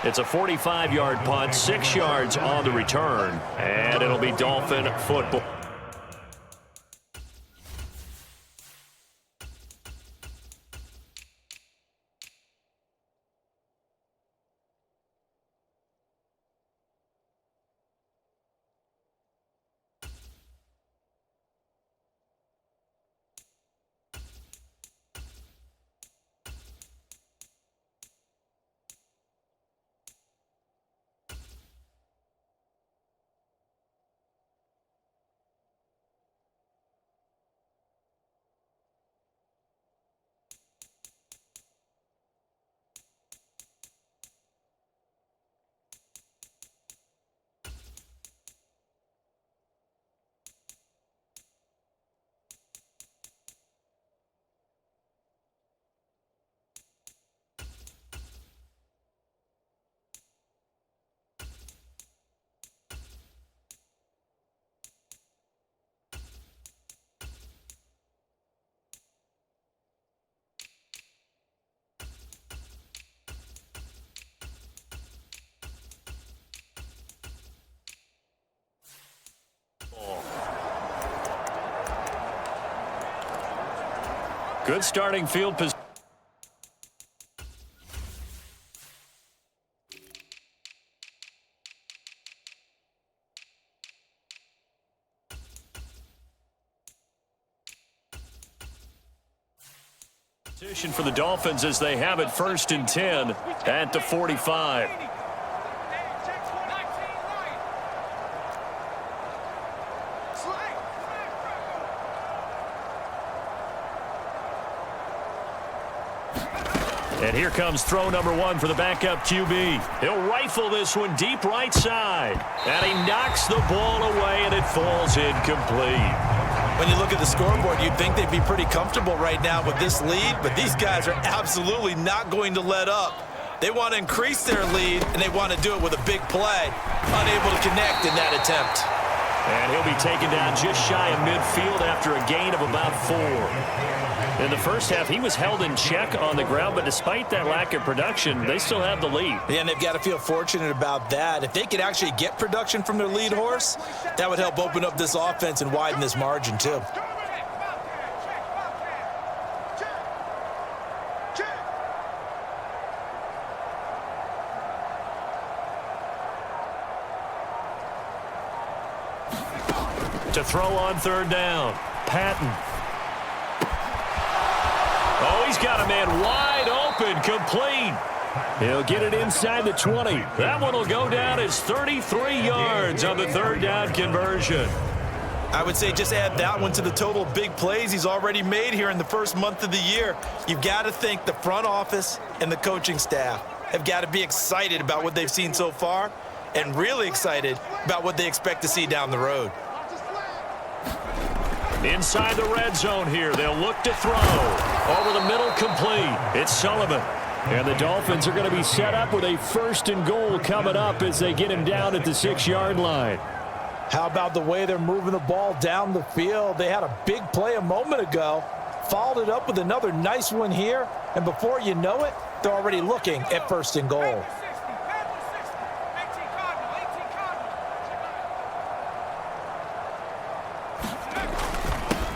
S2: It's a 45-yard punt, 6 yards on the return, and it'll be Dolphin football. Good starting field position. Position for the Dolphins as they have it 1st and 10 at the 45. And here comes throw number 1 for the backup QB. He'll rifle this one deep right side. And he knocks the ball away, and it falls incomplete.
S3: When you look at the scoreboard, you'd think they'd be pretty comfortable right now with this lead, but these guys are absolutely not going to let up. They want to increase their lead, and they want to do it with a big play. Unable to connect in that attempt.
S2: And he'll be taken down just shy of midfield after a gain of about 4. In the first half, he was held in check on the ground, but despite that lack of production, they still have the lead.
S3: Yeah, and they've got to feel fortunate about that. If they could actually get production from their lead horse, that would help open up this offense and widen this margin too.
S2: To throw on 3rd down, Patton. Oh, he's got a man wide open, complete. He'll get it inside the 20. That one will go down as 33 yards on the 3rd down conversion.
S3: I would say just add that one to the total big plays he's already made here in the first month of the year. You've got to think the front office and the coaching staff have got to be excited about what they've seen so far and really excited about what they expect to see down the road.
S2: Inside the red zone here, they'll look to throw. Over the middle, complete. It's Sullivan. And the Dolphins are going to be set up with a 1st and goal coming up as they get him down at the 6-yard line.
S3: How about the way they're moving the ball down the field? They had a big play a moment ago, followed it up with another nice one here, and before you know it, they're already looking at 1st and goal.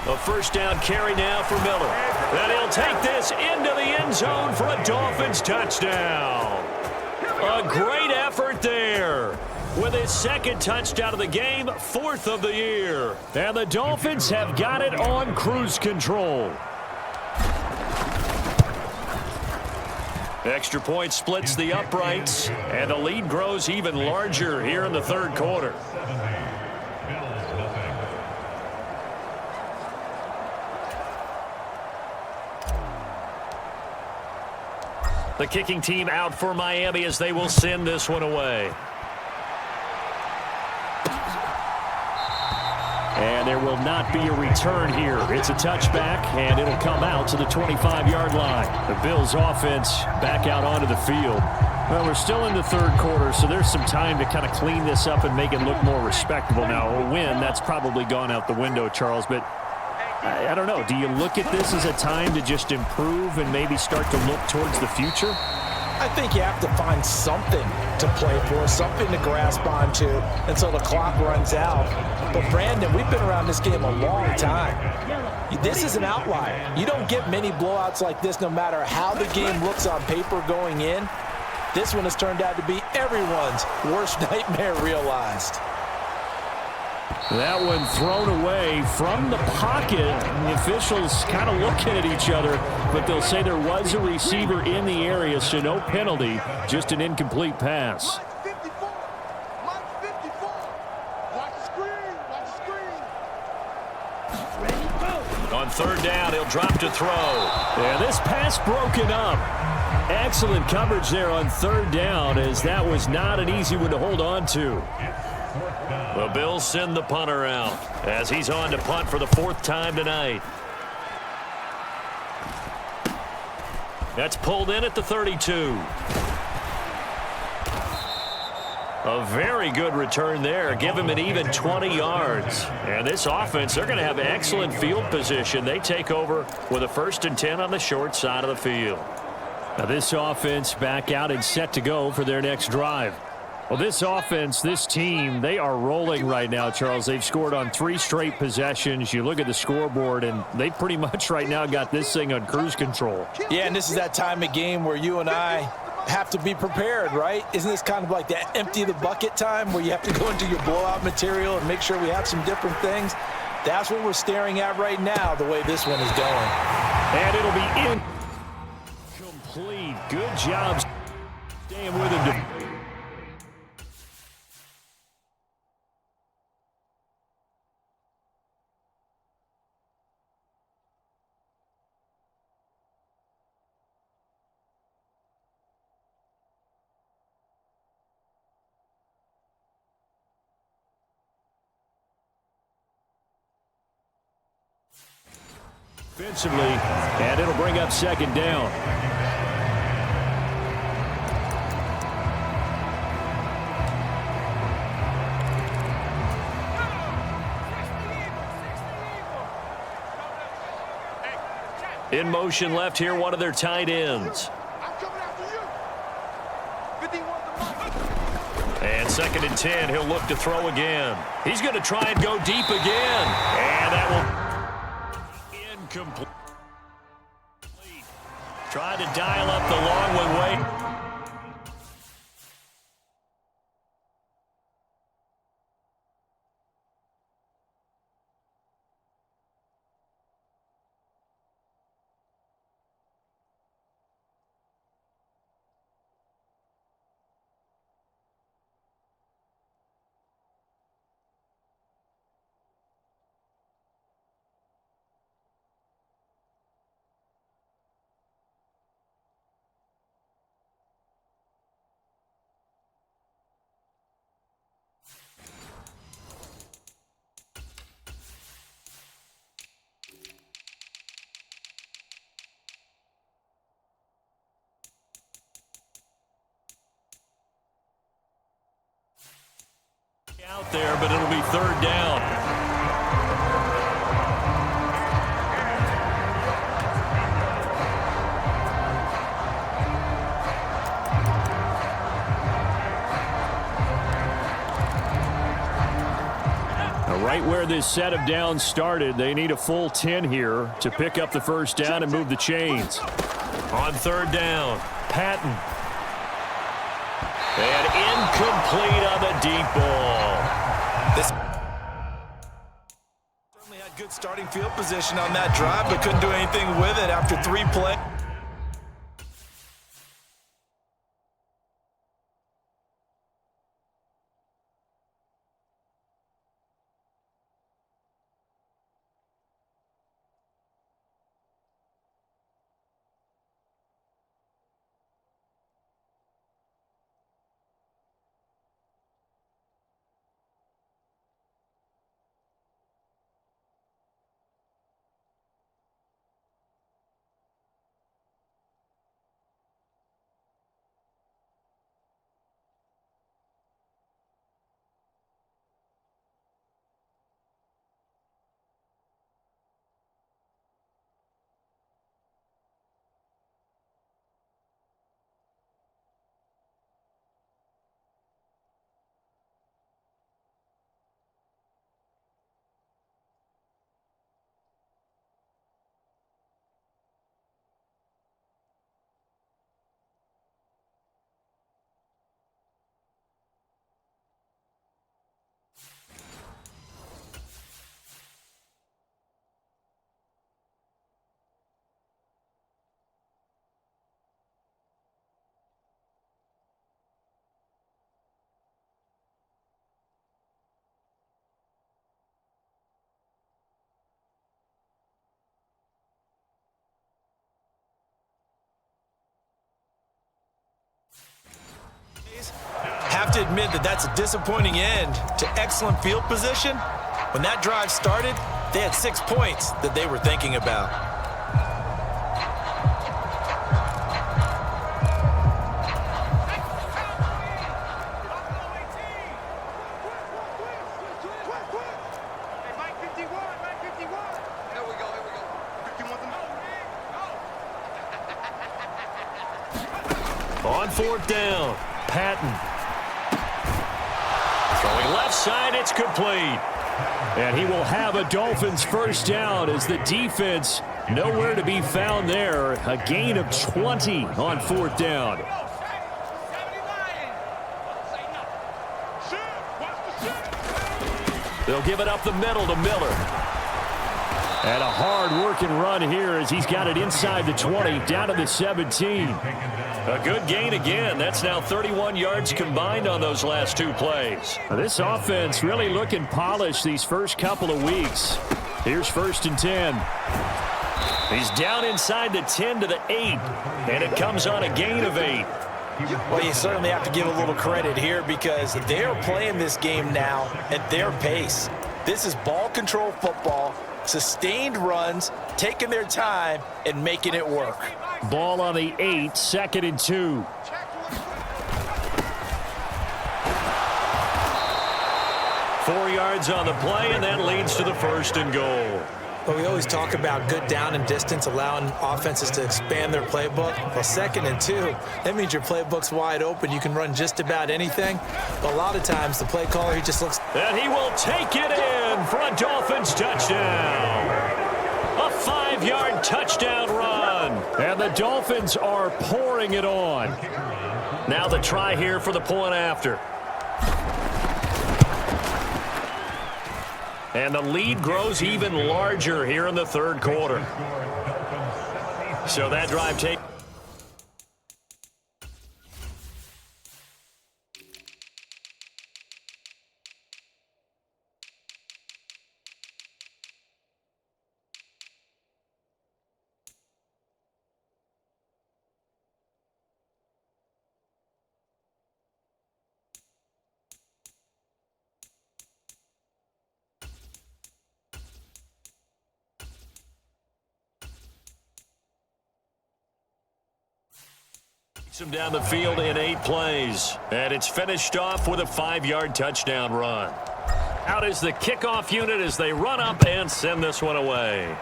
S2: A 1st down carry now for Miller. And he'll take this into the end zone for a Dolphins touchdown. A great effort there. With his 2nd touchdown of the game, 4th of the year. And the Dolphins have got it on cruise control. Extra point splits the uprights, and the lead grows even larger here in the 3rd quarter. The kicking team out for Miami as they will send this one away. And there will not be a return here. It's a touchback, and it'll come out to the 25-yard line. The Bills' offense back out onto the field. Well, we're still in the 3rd quarter, so there's some time to kind of clean this up and make it look more respectable. Now, a win, that's probably gone out the window, Charles, but I don't know. Do you look at this as a time to just improve and maybe start to look towards the future?
S3: I think you have to find something to play for, something to grasp onto until the clock runs out. But, Brandon, we've been around this game a long time. This is an outlier. You don't get many blowouts like this no matter how the game looks on paper going in. This one has turned out to be everyone's worst nightmare realized.
S2: That one thrown away from the pocket. And the officials kind of looking at each other, but they'll say there was a receiver in the area, so no penalty, just an incomplete pass.
S5: Mike 54. Mike 54. Watch the screen. Watch the screen.
S2: On 3rd down, he'll drop to throw. And this pass broken up. Excellent coverage there on 3rd down, as that was not an easy one to hold on to. The Bills send the punter out as he's on to punt for the 4th time tonight. That's pulled in at the 32. A very good return there. Give him an even 20 yards. And this offense, they're going to have excellent field position. They take over with a 1st and 10 on the short side of the field. Now this offense back out and set to go for their next drive. Well, this offense, this team, they are rolling right now, Charles. They've scored on 3 straight possessions. You look at the scoreboard, and they pretty much right now got this thing on cruise control.
S3: Yeah, and this is that time of game where you and I have to be prepared, right? Isn't this kind of like that empty the bucket time where you have to go into your blowout material and make sure we have some different things? That's what we're staring at right now, the way this one is going.
S2: And it'll be in. Good job staying with him. Defensively, and it'll bring up second down. In motion left here, one of their tight ends.
S5: I'm coming after you. 51
S2: And 2nd and 10, he'll look to throw again. He's going to try and go deep again. And that will incomplete. Trying to dial up the long way. Out there, but it'll be 3rd down. Now, right where this set of downs started, they need a full 10 here to pick up the 1st down and move the chains. On 3rd down, Patton. And incomplete on the deep ball.
S3: This certainly had good starting field position on that drive, but couldn't do anything with it after 3 plays. Have to admit that that's a disappointing end to excellent field position. When that drive started, they had 6 points that they were thinking about.
S5: Hey, Mike 51, Mike 51. Here we go, here we go. 51
S2: On 4th down, Patton. Throwing left side, it's complete. And he will have a Dolphins 1st down as the defense nowhere to be found there. A gain of 20 on 4th down. They'll give it up the middle to Miller. And a hard-working run here as he's got it inside the 20, down to the 17. A good gain again. That's now 31 yards combined on those last two plays. Now, this offense really looking polished these first couple of weeks. Here's 1st and 10. He's down inside the 10 to the 8, and it comes on a gain of 8.
S3: Well, you certainly have to give a little credit here because they're playing this game now at their pace. This is ball control football, sustained runs, taking their time, and making it work.
S2: Ball on the 8, 2nd and 2. Four yards on the play, and that leads to the 1st and goal.
S3: But we always talk about good down and distance, allowing offenses to expand their playbook. Well, 2nd and 2, that means your playbook's wide open. You can run just about anything. But a lot of times, the play caller, he just looks.
S2: And he will take it in for a Dolphins touchdown. A 5-yard touchdown run. And the Dolphins are pouring it on. Now the try here for the point after. And the lead grows even larger here in the 3rd quarter. So that drive takes. Him down the field in 8 plays. And it's finished off with a 5-yard touchdown run. Out is the kickoff unit as they run up and send this one away.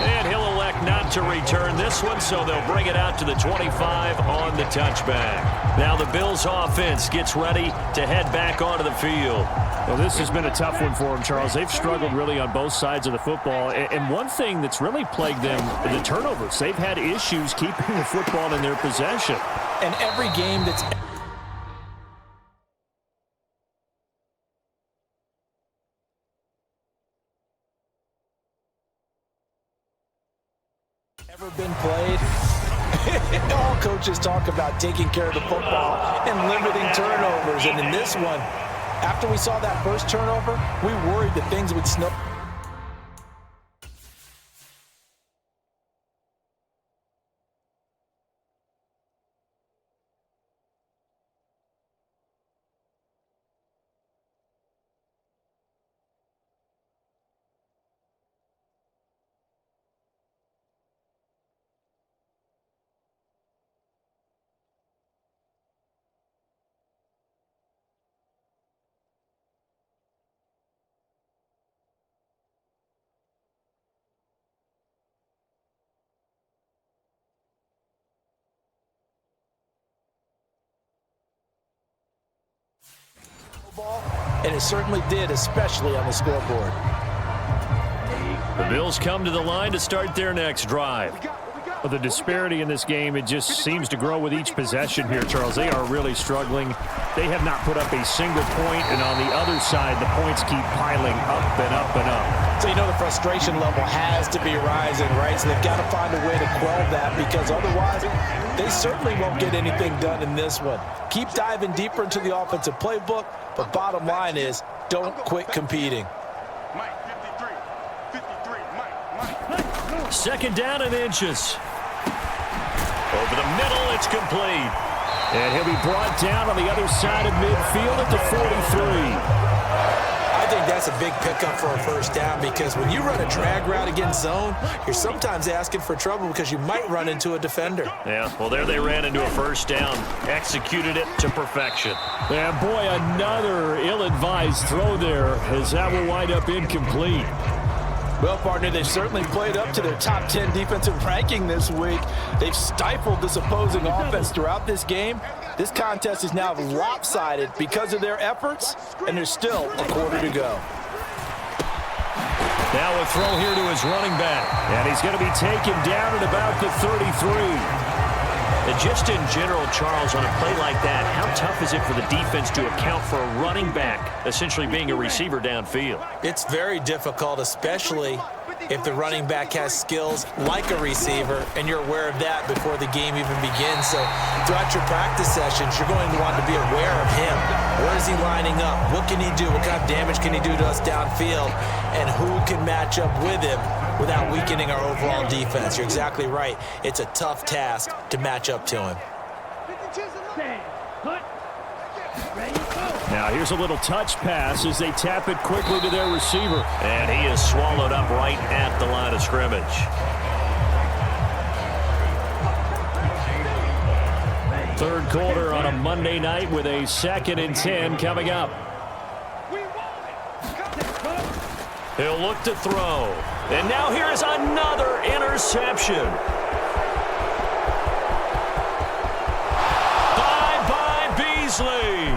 S2: And he'll elect not to return this one, so they'll bring it out to the 25 on the touchback. Now the Bills offense gets ready to head back onto the field.
S7: Well, this has been a tough one for them, Charles. They've struggled really on both sides of the football. And one thing that's really plagued them, the turnovers. They've had issues keeping the football in their possession.
S3: And every game that's ever been played, all coaches talk about taking care of the football and limiting turnovers. And in this one, after we saw that first turnover, we worried that things would snow. And it certainly did, especially on the scoreboard.
S2: The Bills come to the line to start their next drive.
S7: Well, the disparity in this game, it just seems to grow with each possession here, Charles. They are really struggling. They have not put up a single point, and on the other side, the points keep piling up and up and up.
S3: So you know the frustration level has to be rising, right? So they've got to find a way to quell that because otherwise they certainly won't get anything done in this one. Keep diving deeper into the offensive playbook, but bottom line is don't quit competing.
S5: Mike, 53, Mike.
S2: 2nd down and inches. Over the middle, it's complete. And he'll be brought down on the other side of midfield at the 43.
S3: I think that's a big pickup for a 1st down because when you run a drag route against zone, you're sometimes asking for trouble because you might run into a defender.
S2: Yeah, well, there they ran into a 1st down, executed it to perfection.
S7: And boy, another ill-advised throw there as that will wind up incomplete.
S3: Well, partner, they've certainly played up to their top 10 defensive ranking this week. They've stifled this opposing offense throughout this game. This contest is now lopsided because of their efforts, and there's still a quarter to go.
S2: Now a throw here to his running back.
S7: And he's going to be taken down at about the 33.
S2: And just in general, Charles, on a play like that, how tough is it for the defense to account for a running back essentially being a receiver downfield?
S3: It's very difficult, especially if the running back has skills like a receiver, and you're aware of that before the game even begins. So throughout your practice sessions, you're going to want to be aware of him. Where is he lining up? What can he do? What kind of damage can he do to us downfield? And who can match up with him without weakening our overall defense? You're exactly right. It's a tough task to match up to him.
S4: Stand. Put. Ready, go.
S7: Now here's a little touch pass as they tap it quickly to their receiver.
S2: And he is swallowed up right at the line of scrimmage.
S7: Third quarter on a Monday night with a 2nd and 10 coming up.
S2: He'll look to throw. And now here is another interception. Bye-bye Beasley.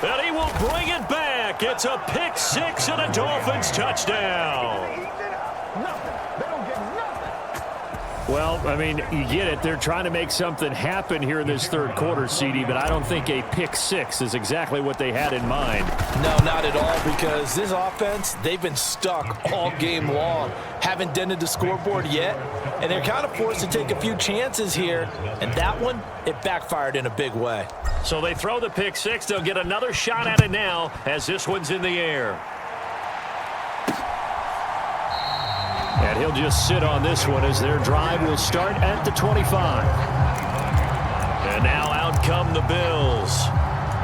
S2: And he will bring it back. It's a pick six and a Dolphins touchdown.
S7: Well, I mean, you get it. They're trying to make something happen here in this third quarter, CD, but I don't think a pick six is exactly what they had in mind.
S3: No, not at all, because this offense, they've been stuck all game long. Haven't dented the scoreboard yet, and they're kind of forced to take a few chances here, and that one, it backfired in a big way.
S2: So they throw the pick six. They'll get another shot at it now as this one's in the air.
S7: And he'll just sit on this one as their drive will start at the 25.
S2: And now out come the Bills.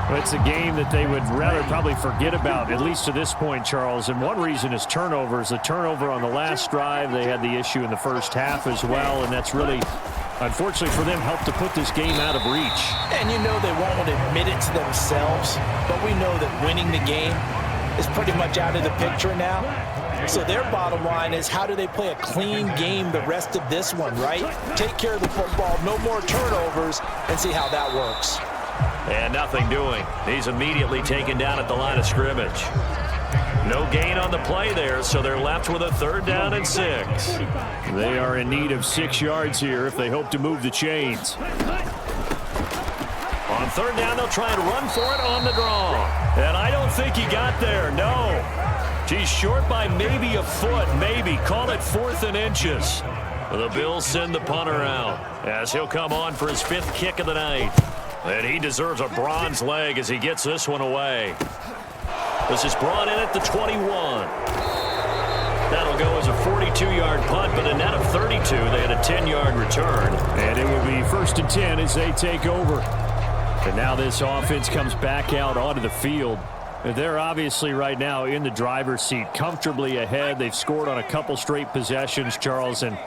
S7: Well, it's a game that they would rather probably forget about, at least to this point, Charles. And one reason is turnovers. The turnover on the last drive, they had the issue in the first half as well, and that's really, unfortunately for them, helped to put this game out of reach.
S3: And you know they won't admit it to themselves, but we know that winning the game is pretty much out of the picture now. So their bottom line is, how do they play a clean game the rest of this one, right? Take care of the football, no more turnovers, and see how that works.
S2: And nothing doing. He's immediately taken down at the line of scrimmage. No gain on the play there, so they're left with a 3rd down and 6.
S7: They are in need of 6 yards here if they hope to move the chains.
S2: On 3rd down, they'll try and run for it on the draw. And I don't think he got there, no. He's short by maybe a foot, maybe. Call it 4th and inches. The Bills send the punter out as he'll come on for his 5th kick of the night. And he deserves a bronze leg as he gets this one away. This is brought in at the 21. That'll go as a 42-yard punt, but a net of 32. They had a 10-yard return.
S7: And it will be 1st and 10 as they take over. And now this offense comes back out onto the field. They're obviously right now in the driver's seat, comfortably ahead. They've scored on a couple straight possessions, Charles. And,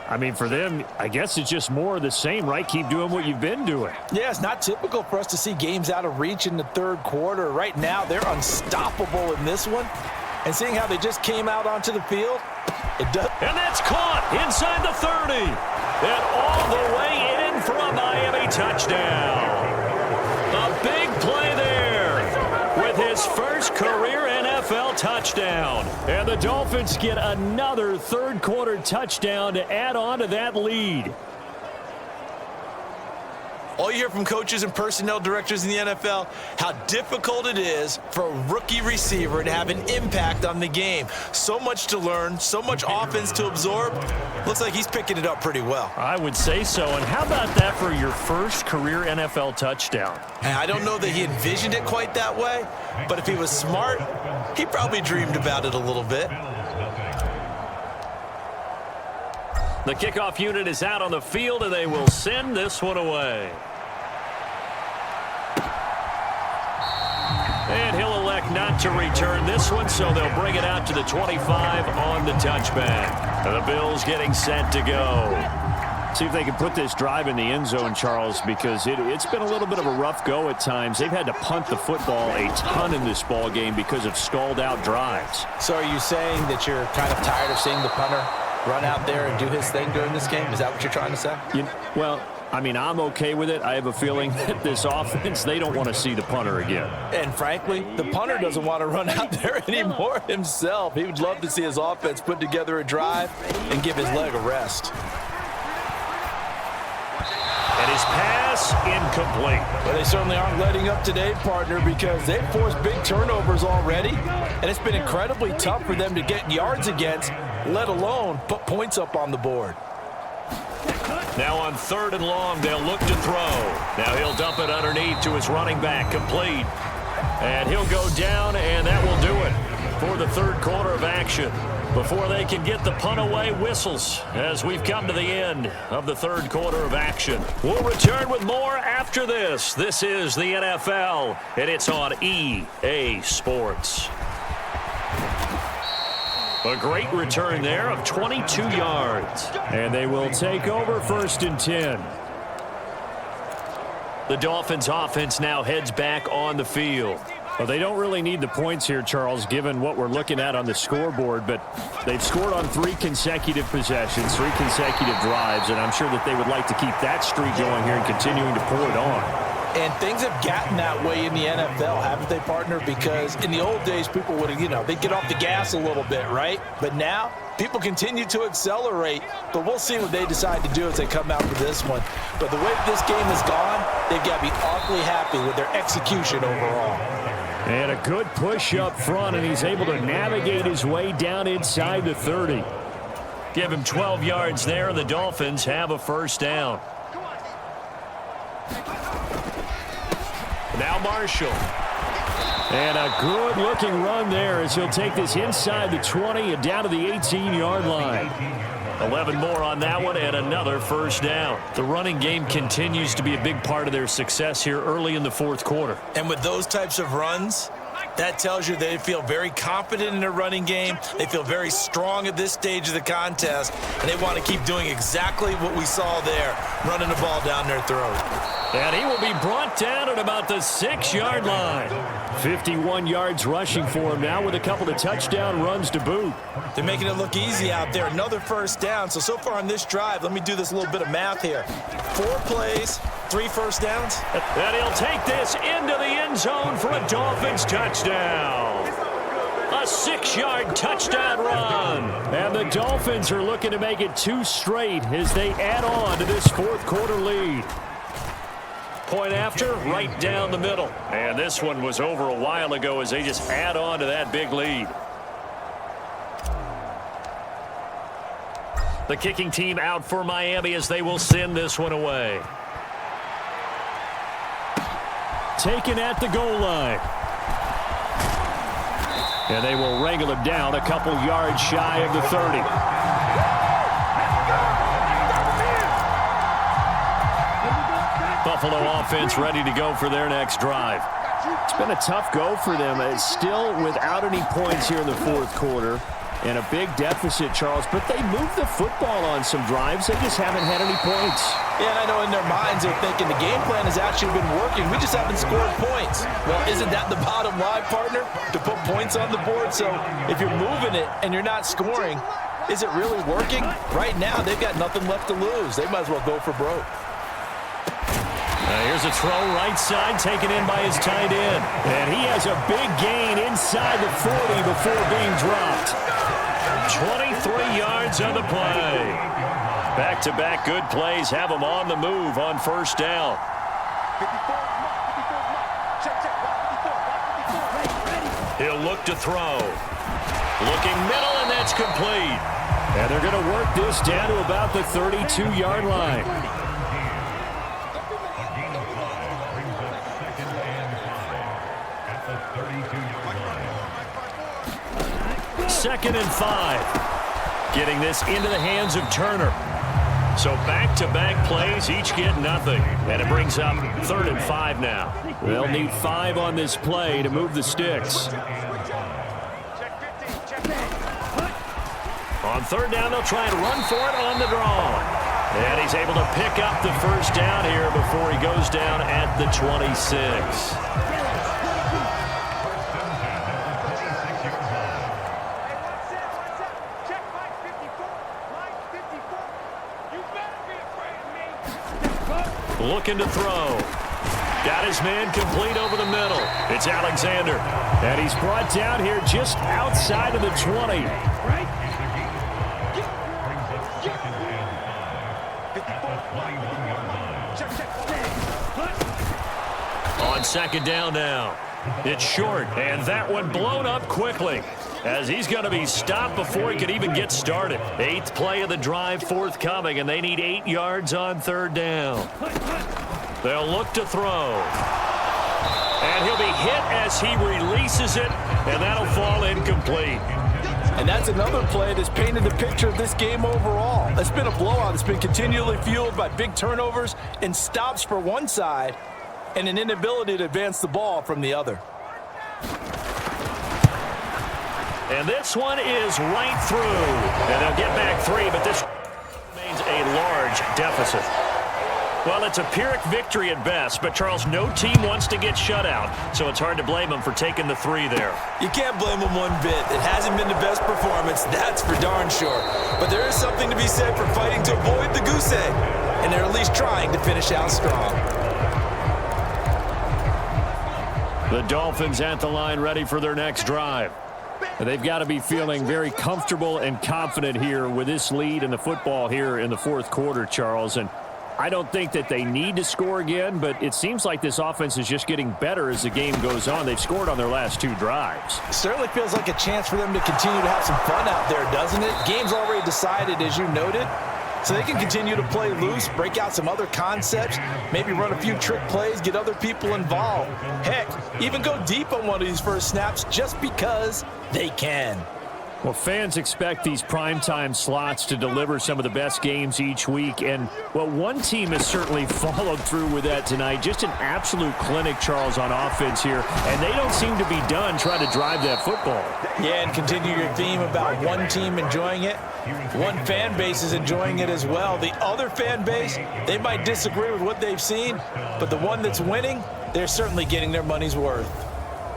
S7: I mean, for them, I guess it's just more of the same, right? Keep doing what you've been doing.
S3: Yeah, it's not typical for us to see games out of reach in the third quarter. Right now, they're unstoppable in this one. And seeing how they just came out onto the field, it does.
S2: And that's caught inside the 30. And all the way in for a Miami touchdown. A big play there with his first career NFL touchdown.
S7: And the Dolphins get another third quarter touchdown to add on to that lead.
S3: All you hear from coaches and personnel directors in the NFL, how difficult it is for a rookie receiver to have an impact on the game. So much to learn, so much offense to absorb. Looks like he's picking it up pretty well.
S7: I would say so. And how about that for your first career NFL touchdown?
S3: And I don't know that he envisioned it quite that way, but if he was smart, he probably dreamed about it a little bit.
S2: The kickoff unit is out on the field, and they will send this one away. And he'll elect not to return this one, so they'll bring it out to the 25 on the touchback. And the Bills getting set to go.
S7: See if they can put this drive in the end zone, Charles, because it's been a little bit of a rough go at times. They've had to punt the football a ton in this ball game because of stalled-out drives.
S3: So are you saying that you're kind of tired of seeing the punter run out there and do his thing during this game? Is that what you're trying to say?
S7: Well, I mean, I'm okay with it. I have a feeling that this offense, they don't want to see the punter again.
S3: And frankly, the punter doesn't want to run out there anymore himself. He would love to see his offense put together a drive and give his leg a rest.
S2: And his pass incomplete.
S3: Well, they certainly aren't letting up today, partner, because they've forced big turnovers already, and it's been incredibly tough for them to get yards against, let alone put points up on the board.
S2: Now on 3rd and long, they'll look to throw. Now he'll dump it underneath to his running back, complete. And he'll go down, and that will do it for the 3rd quarter of action. Before they can get the punt away, whistles as we've come to the end of the 3rd quarter of action. We'll return with more after this. This is the NFL, and it's on EA Sports. A great return there of 22 yards.
S7: And they will take over 1st and 10.
S2: The Dolphins offense now heads back on the field.
S7: Well, they don't really need the points here, Charles, given what we're looking at on the scoreboard, but they've scored on 3 consecutive possessions, 3 consecutive drives, and I'm sure that they would like to keep that streak going here and continuing to pour it on.
S3: And things have gotten that way in the NFL, haven't they, partner? Because in the old days, people would have, they'd get off the gas a little bit, right? But now, people continue to accelerate, but we'll see what they decide to do as they come out for this one. But the way this game has gone, they've got to be awfully happy with their execution overall.
S7: And a good push up front, and he's able to navigate his way down inside the 30.
S2: Give him 12 yards there, and the Dolphins have a 1st down. Now Marshall.
S7: And a good-looking run there as he'll take this inside the 20 and down to the 18-yard line.
S2: 11 more on that one and another 1st down. The running game continues to be a big part of their success here early in the 4th quarter.
S3: And with those types of runs, that tells you they feel very confident in their running game. They feel very strong at this stage of the contest, and they want to keep doing exactly what we saw there, running the ball down their throat.
S2: And he will be brought down at about the 6-yard line.
S7: 51 yards rushing for him now with a couple of touchdown runs to boot.
S3: They're making it look easy out there. Another 1st down. So far on this drive, let me do this little bit of math here. 4 plays, 3 1st downs.
S2: And he'll take this into the end zone for a Dolphins touchdown. A 6-yard touchdown run.
S7: And the Dolphins are looking to make it 2 straight as they add on to this 4th quarter lead.
S2: Point after, right down the middle. And this one was over a while ago as they just add on to that big lead. The kicking team out for Miami as they will send this one away.
S7: Taken at the goal line. And they will wrangle him down a couple yards shy of the 30.
S2: Buffalo offense ready to go for their next drive.
S7: It's been a tough go for them. It's still without any points here in the 4th quarter. And a big deficit, Charles. But they moved the football on some drives. They just haven't had any points.
S3: Yeah, and I know in their minds they're thinking the game plan has actually been working. We just haven't scored points. Well, isn't that the bottom line, partner? To put points on the board? So if you're moving it and you're not scoring, is it really working? Right now, they've got nothing left to lose. They might as well go for broke.
S2: Here's a throw right side taken in by his tight end.
S7: And he has a big gain inside the 40 before being dropped.
S2: 23 yards on the play. Back-to-back good plays have him on the move on 1st down. He'll look to throw. Looking middle, and that's complete.
S7: And they're going to work this down to about the 32-yard line.
S2: 2nd and 5. Getting this into the hands of Turner. So back-to-back plays, each get nothing. And it brings up 3rd and 5 now.
S7: They'll need 5 on this play to move the sticks.
S2: On 3rd down, they'll try and run for it on the draw. And he's able to pick up the 1st down here before he goes down at the 26. Looking to throw. Got his man complete over the middle. It's Alexander.
S7: And he's brought down here just outside of the 20.
S2: On second down now. It's short, and that one blown up quickly as he's going to be stopped before he could even get started. 8th play of the drive forthcoming, and they need 8 yards on third down. They'll look to throw. And he'll be hit as he releases it, and that'll fall incomplete.
S3: And that's another play that's painted the picture of this game overall. It's been a blowout. It's been continually fueled by big turnovers and stops for one side and an inability to advance the ball from the other.
S2: And this one is right through. And they'll get back 3, but this remains a large deficit. Well, it's a Pyrrhic victory at best, but Charles, no team wants to get shut out, so it's hard to blame them for taking the 3 there.
S3: You can't blame them one bit. It hasn't been the best performance, that's for darn sure. But there is something to be said for fighting to avoid the goose egg, and they're at least trying to finish out strong.
S2: The Dolphins at the line ready for their next drive.
S7: They've got to be feeling very comfortable and confident here with this lead in the football here in the fourth quarter, Charles. And I don't think that they need to score again, but it seems like this offense is just getting better as the game goes on. They've scored on their last 2 drives.
S3: It certainly feels like a chance for them to continue to have some fun out there, doesn't it? Game's already decided, as you noted. So they can continue to play loose, break out some other concepts, maybe run a few trick plays, get other people involved. Heck, even go deep on one of these first snaps just because they can.
S7: Well, fans expect these primetime slots to deliver some of the best games each week. And, well, one team has certainly followed through with that tonight. Just an absolute clinic, Charles, on offense here. And they don't seem to be done trying to drive that football.
S3: Yeah, and continue your theme about one team enjoying it. One fan base is enjoying it as well. The other fan base, they might disagree with what they've seen, but the one that's winning, they're certainly getting their money's worth.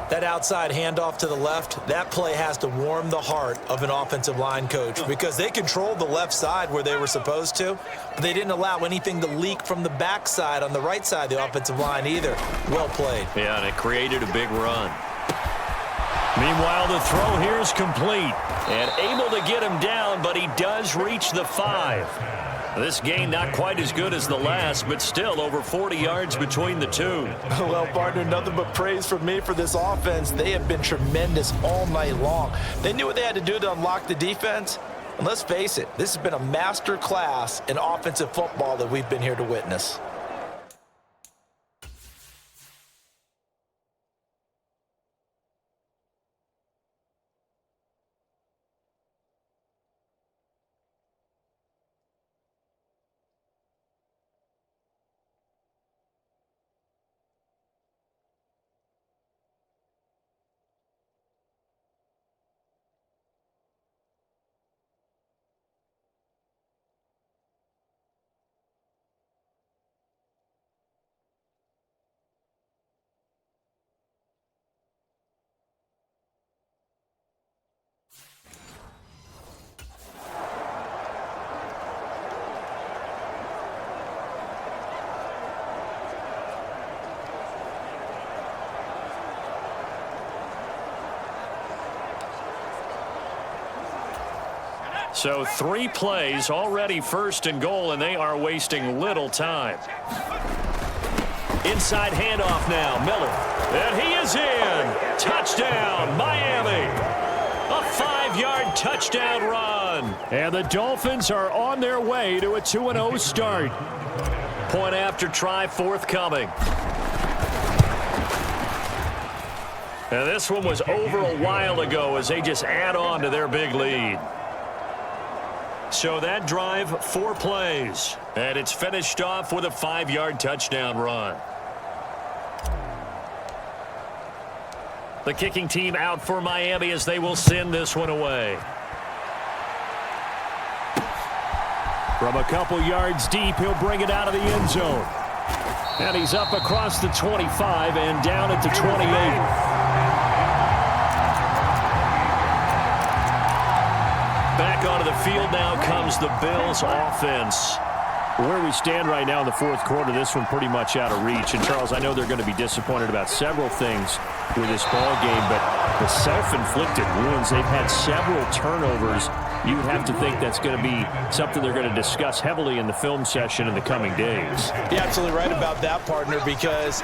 S3: That outside handoff to the left, that play has to warm the heart of an offensive line coach because they controlled the left side where they were supposed to, but they didn't allow anything to leak from the backside on the right side of the offensive line either. Well played.
S2: Yeah, and it created a big run. Meanwhile, the throw here is complete and able to get him down, but he does reach the 5. This gain not quite as good as the last, but still over 40 yards between the 2.
S3: Well, partner, nothing but praise from me for this offense. They have been tremendous all night long. They knew what they had to do to unlock the defense. And let's face it, this has been a master class in offensive football that we've been here to witness.
S2: So 3 plays, already 1st and goal, and they are wasting little time. Inside handoff now, Miller. And he is in. Touchdown, Miami. A 5-yard touchdown run.
S7: And the Dolphins are on their way to a 2-0 start.
S2: Point after try forthcoming. And this one was over a while ago as they just add on to their big lead. So that drive, 4 plays. And it's finished off with a 5-yard touchdown run. The kicking team out for Miami as they will send this one away.
S7: From a couple yards deep, he'll bring it out of the end zone. And he's up across the 25 and down at the 28.
S2: Back onto the field now comes the Bills offense.
S7: Where we stand right now in the fourth quarter, this one pretty much out of reach. And, Charles, I know they're going to be disappointed about several things with this ball game, but the self-inflicted wounds, they've had several turnovers you'd have to think that's going to be something they're going to discuss heavily in the film session in the coming days.
S3: You're absolutely right about that, partner, because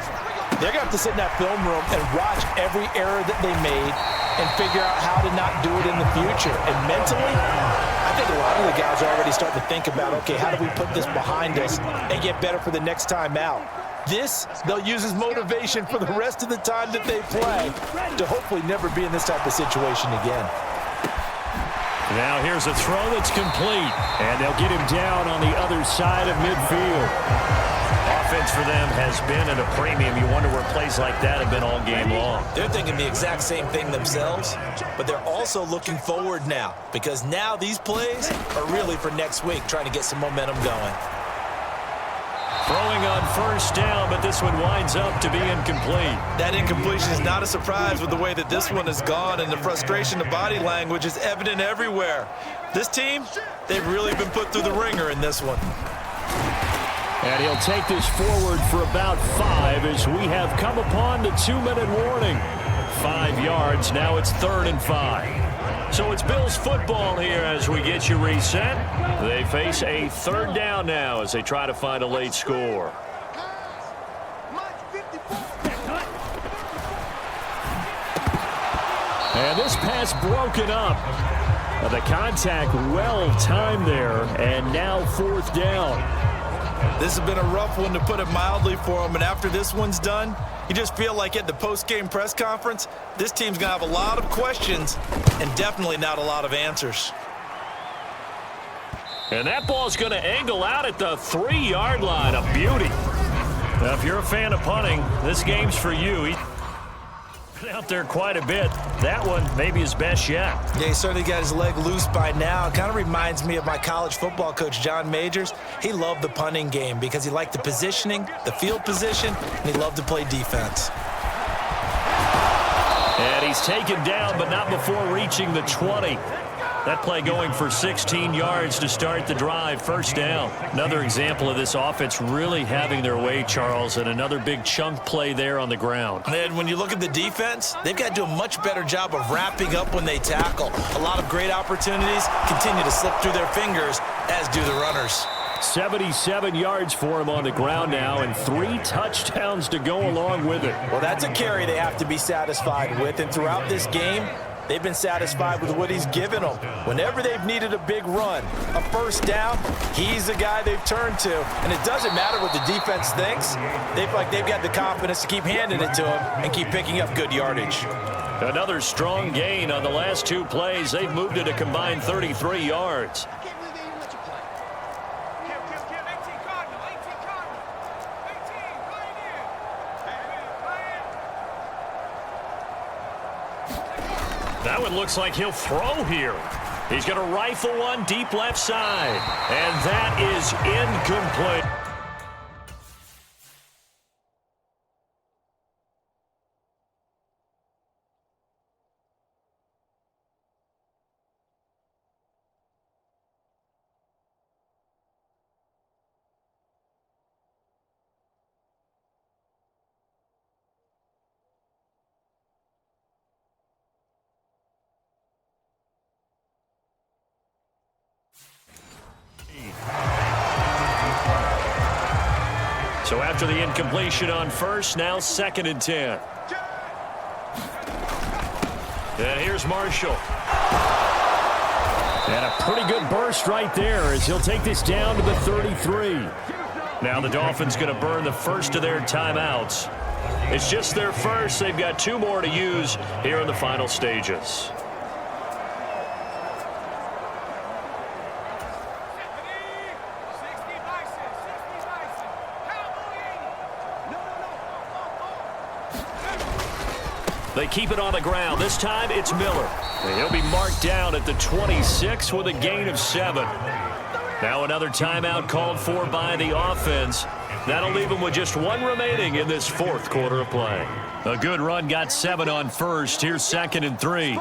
S3: they're going to have to sit in that film room and watch every error that they made and figure out how to not do it in the future. And mentally, I think a lot of the guys are already starting to think about, okay, how do we put this behind us and get better for the next time out? This, they'll use as motivation for the rest of the time that they play to hopefully never be in this type of situation again.
S2: Now here's a throw that's complete, and they'll get him down on the other side of midfield. Offense for them has been at a premium. You wonder where plays like that have been all game long.
S3: They're thinking the exact same thing themselves, but they're also looking forward now, because now these plays are really for next week, trying to get some momentum going.
S2: Throwing on first down, but this one winds up to be incomplete.
S3: That incompletion is not a surprise with the way that this one has gone, and the frustration of body language is evident everywhere. This team, they've really been put through the ringer in this one.
S2: And he'll take this forward for about 5 as we have come upon the 2-minute warning. 5 yards, now it's 3rd and 5. So it's Bills football here as we get you reset. They face a 3rd down now as they try to find a late score. And this pass broken up. The contact well timed there, and now 4th down.
S3: This has been a rough one, to put it mildly, for them, and after this one's done, you just feel like at the post-game press conference, this team's going to have a lot of questions and definitely not a lot of answers.
S2: And that ball's going to angle out at the 3-yard line. A beauty. Now, if you're a fan of punting, this game's for you. He's been out there quite a bit. That one maybe his best yet.
S3: Yeah, he certainly got his leg loose by now. It kind of reminds me of my college football coach, John Majors. He loved the punting game because he liked the positioning, the field position, and he loved to play defense.
S2: And he's taken down, but not before reaching the 20. That play going for 16 yards to start the drive. 1st down. Another example of this offense really having their way, Charles, and another big chunk play there on the ground.
S3: And when you look at the defense, they've got to do a much better job of wrapping up when they tackle. A lot of great opportunities continue to slip through their fingers, as do the runners.
S2: 77 yards for him on the ground now, and 3 touchdowns to go along with it.
S3: Well, that's a carry they have to be satisfied with, and throughout this game, they've been satisfied with what he's given them. Whenever they've needed a big run, a 1st down, he's the guy they've turned to. And it doesn't matter what the defense thinks. They feel like they've got the confidence to keep handing it to him and keep picking up good yardage.
S2: Another strong gain on the last 2 plays. They've moved it a combined 33 yards. That one looks like he'll throw here. He's going to rifle one deep left side. And that is incomplete. So after the incompletion on 1st, now 2nd and 10. And here's Marshall. And a pretty good burst right there as he'll take this down to the 33. Now the Dolphins going to burn the first of their timeouts. It's just their first. They've got 2 more to use here in the final stages. They keep it on the ground. This time it's Miller. And he'll be marked down at the 26 with a gain of 7. Now another timeout called for by the offense. That'll leave them with just 1 remaining in this 4th quarter of play. A good run got 7 on 1st. Here's 2nd and 3.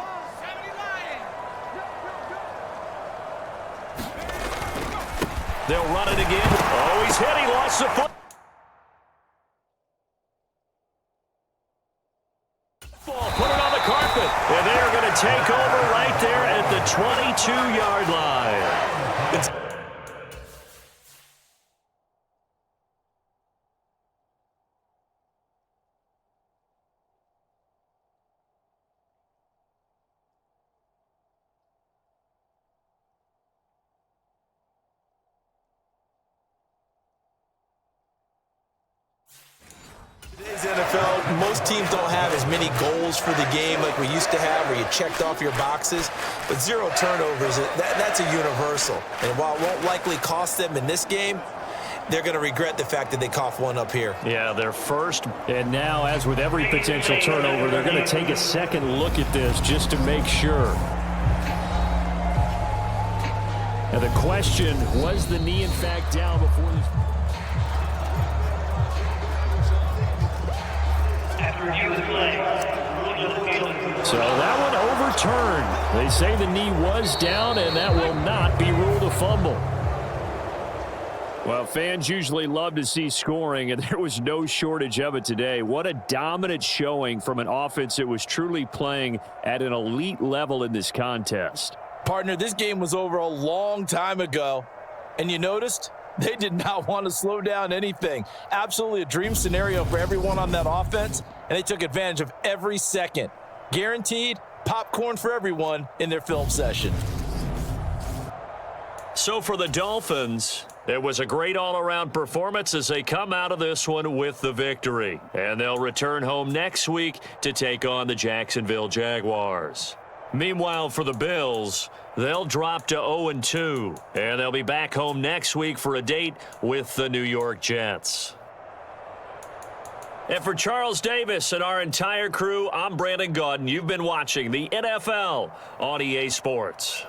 S2: They'll run it again. Oh, he's hit. He lost the foot. Put it on the carpet. And they're going to take over right there at the 22-yard
S3: NFL, most teams don't have as many goals for the game like we used to have where you checked off your boxes. But 0 turnovers, that's a universal. And while it won't likely cost them in this game, they're going to regret the fact that they coughed one up here.
S7: Yeah, their first. And now, as with every potential turnover, they're going to take a second look at this just to make sure. Now the question, was the knee in fact down before this? So that one overturned. They say the knee was down, and that will not be ruled a fumble. Well, fans usually love to see scoring, and there was no shortage of it today. What a dominant showing from an offense that was truly playing at an elite level in this contest.
S3: Partner, this game was over a long time ago, and you noticed they did not want to slow down anything. Absolutely a dream scenario for everyone on that offense, and they took advantage of every second. Guaranteed popcorn for everyone in their film session.
S2: So for the Dolphins, it was a great all-around performance as they come out of this one with the victory. And they'll return home next week to take on the Jacksonville Jaguars. Meanwhile, for the Bills, they'll drop to 0-2, and they'll be back home next week for a date with the New York Jets. And for Charles Davis and our entire crew, I'm Brandon Gaudin. You've been watching the NFL on EA Sports.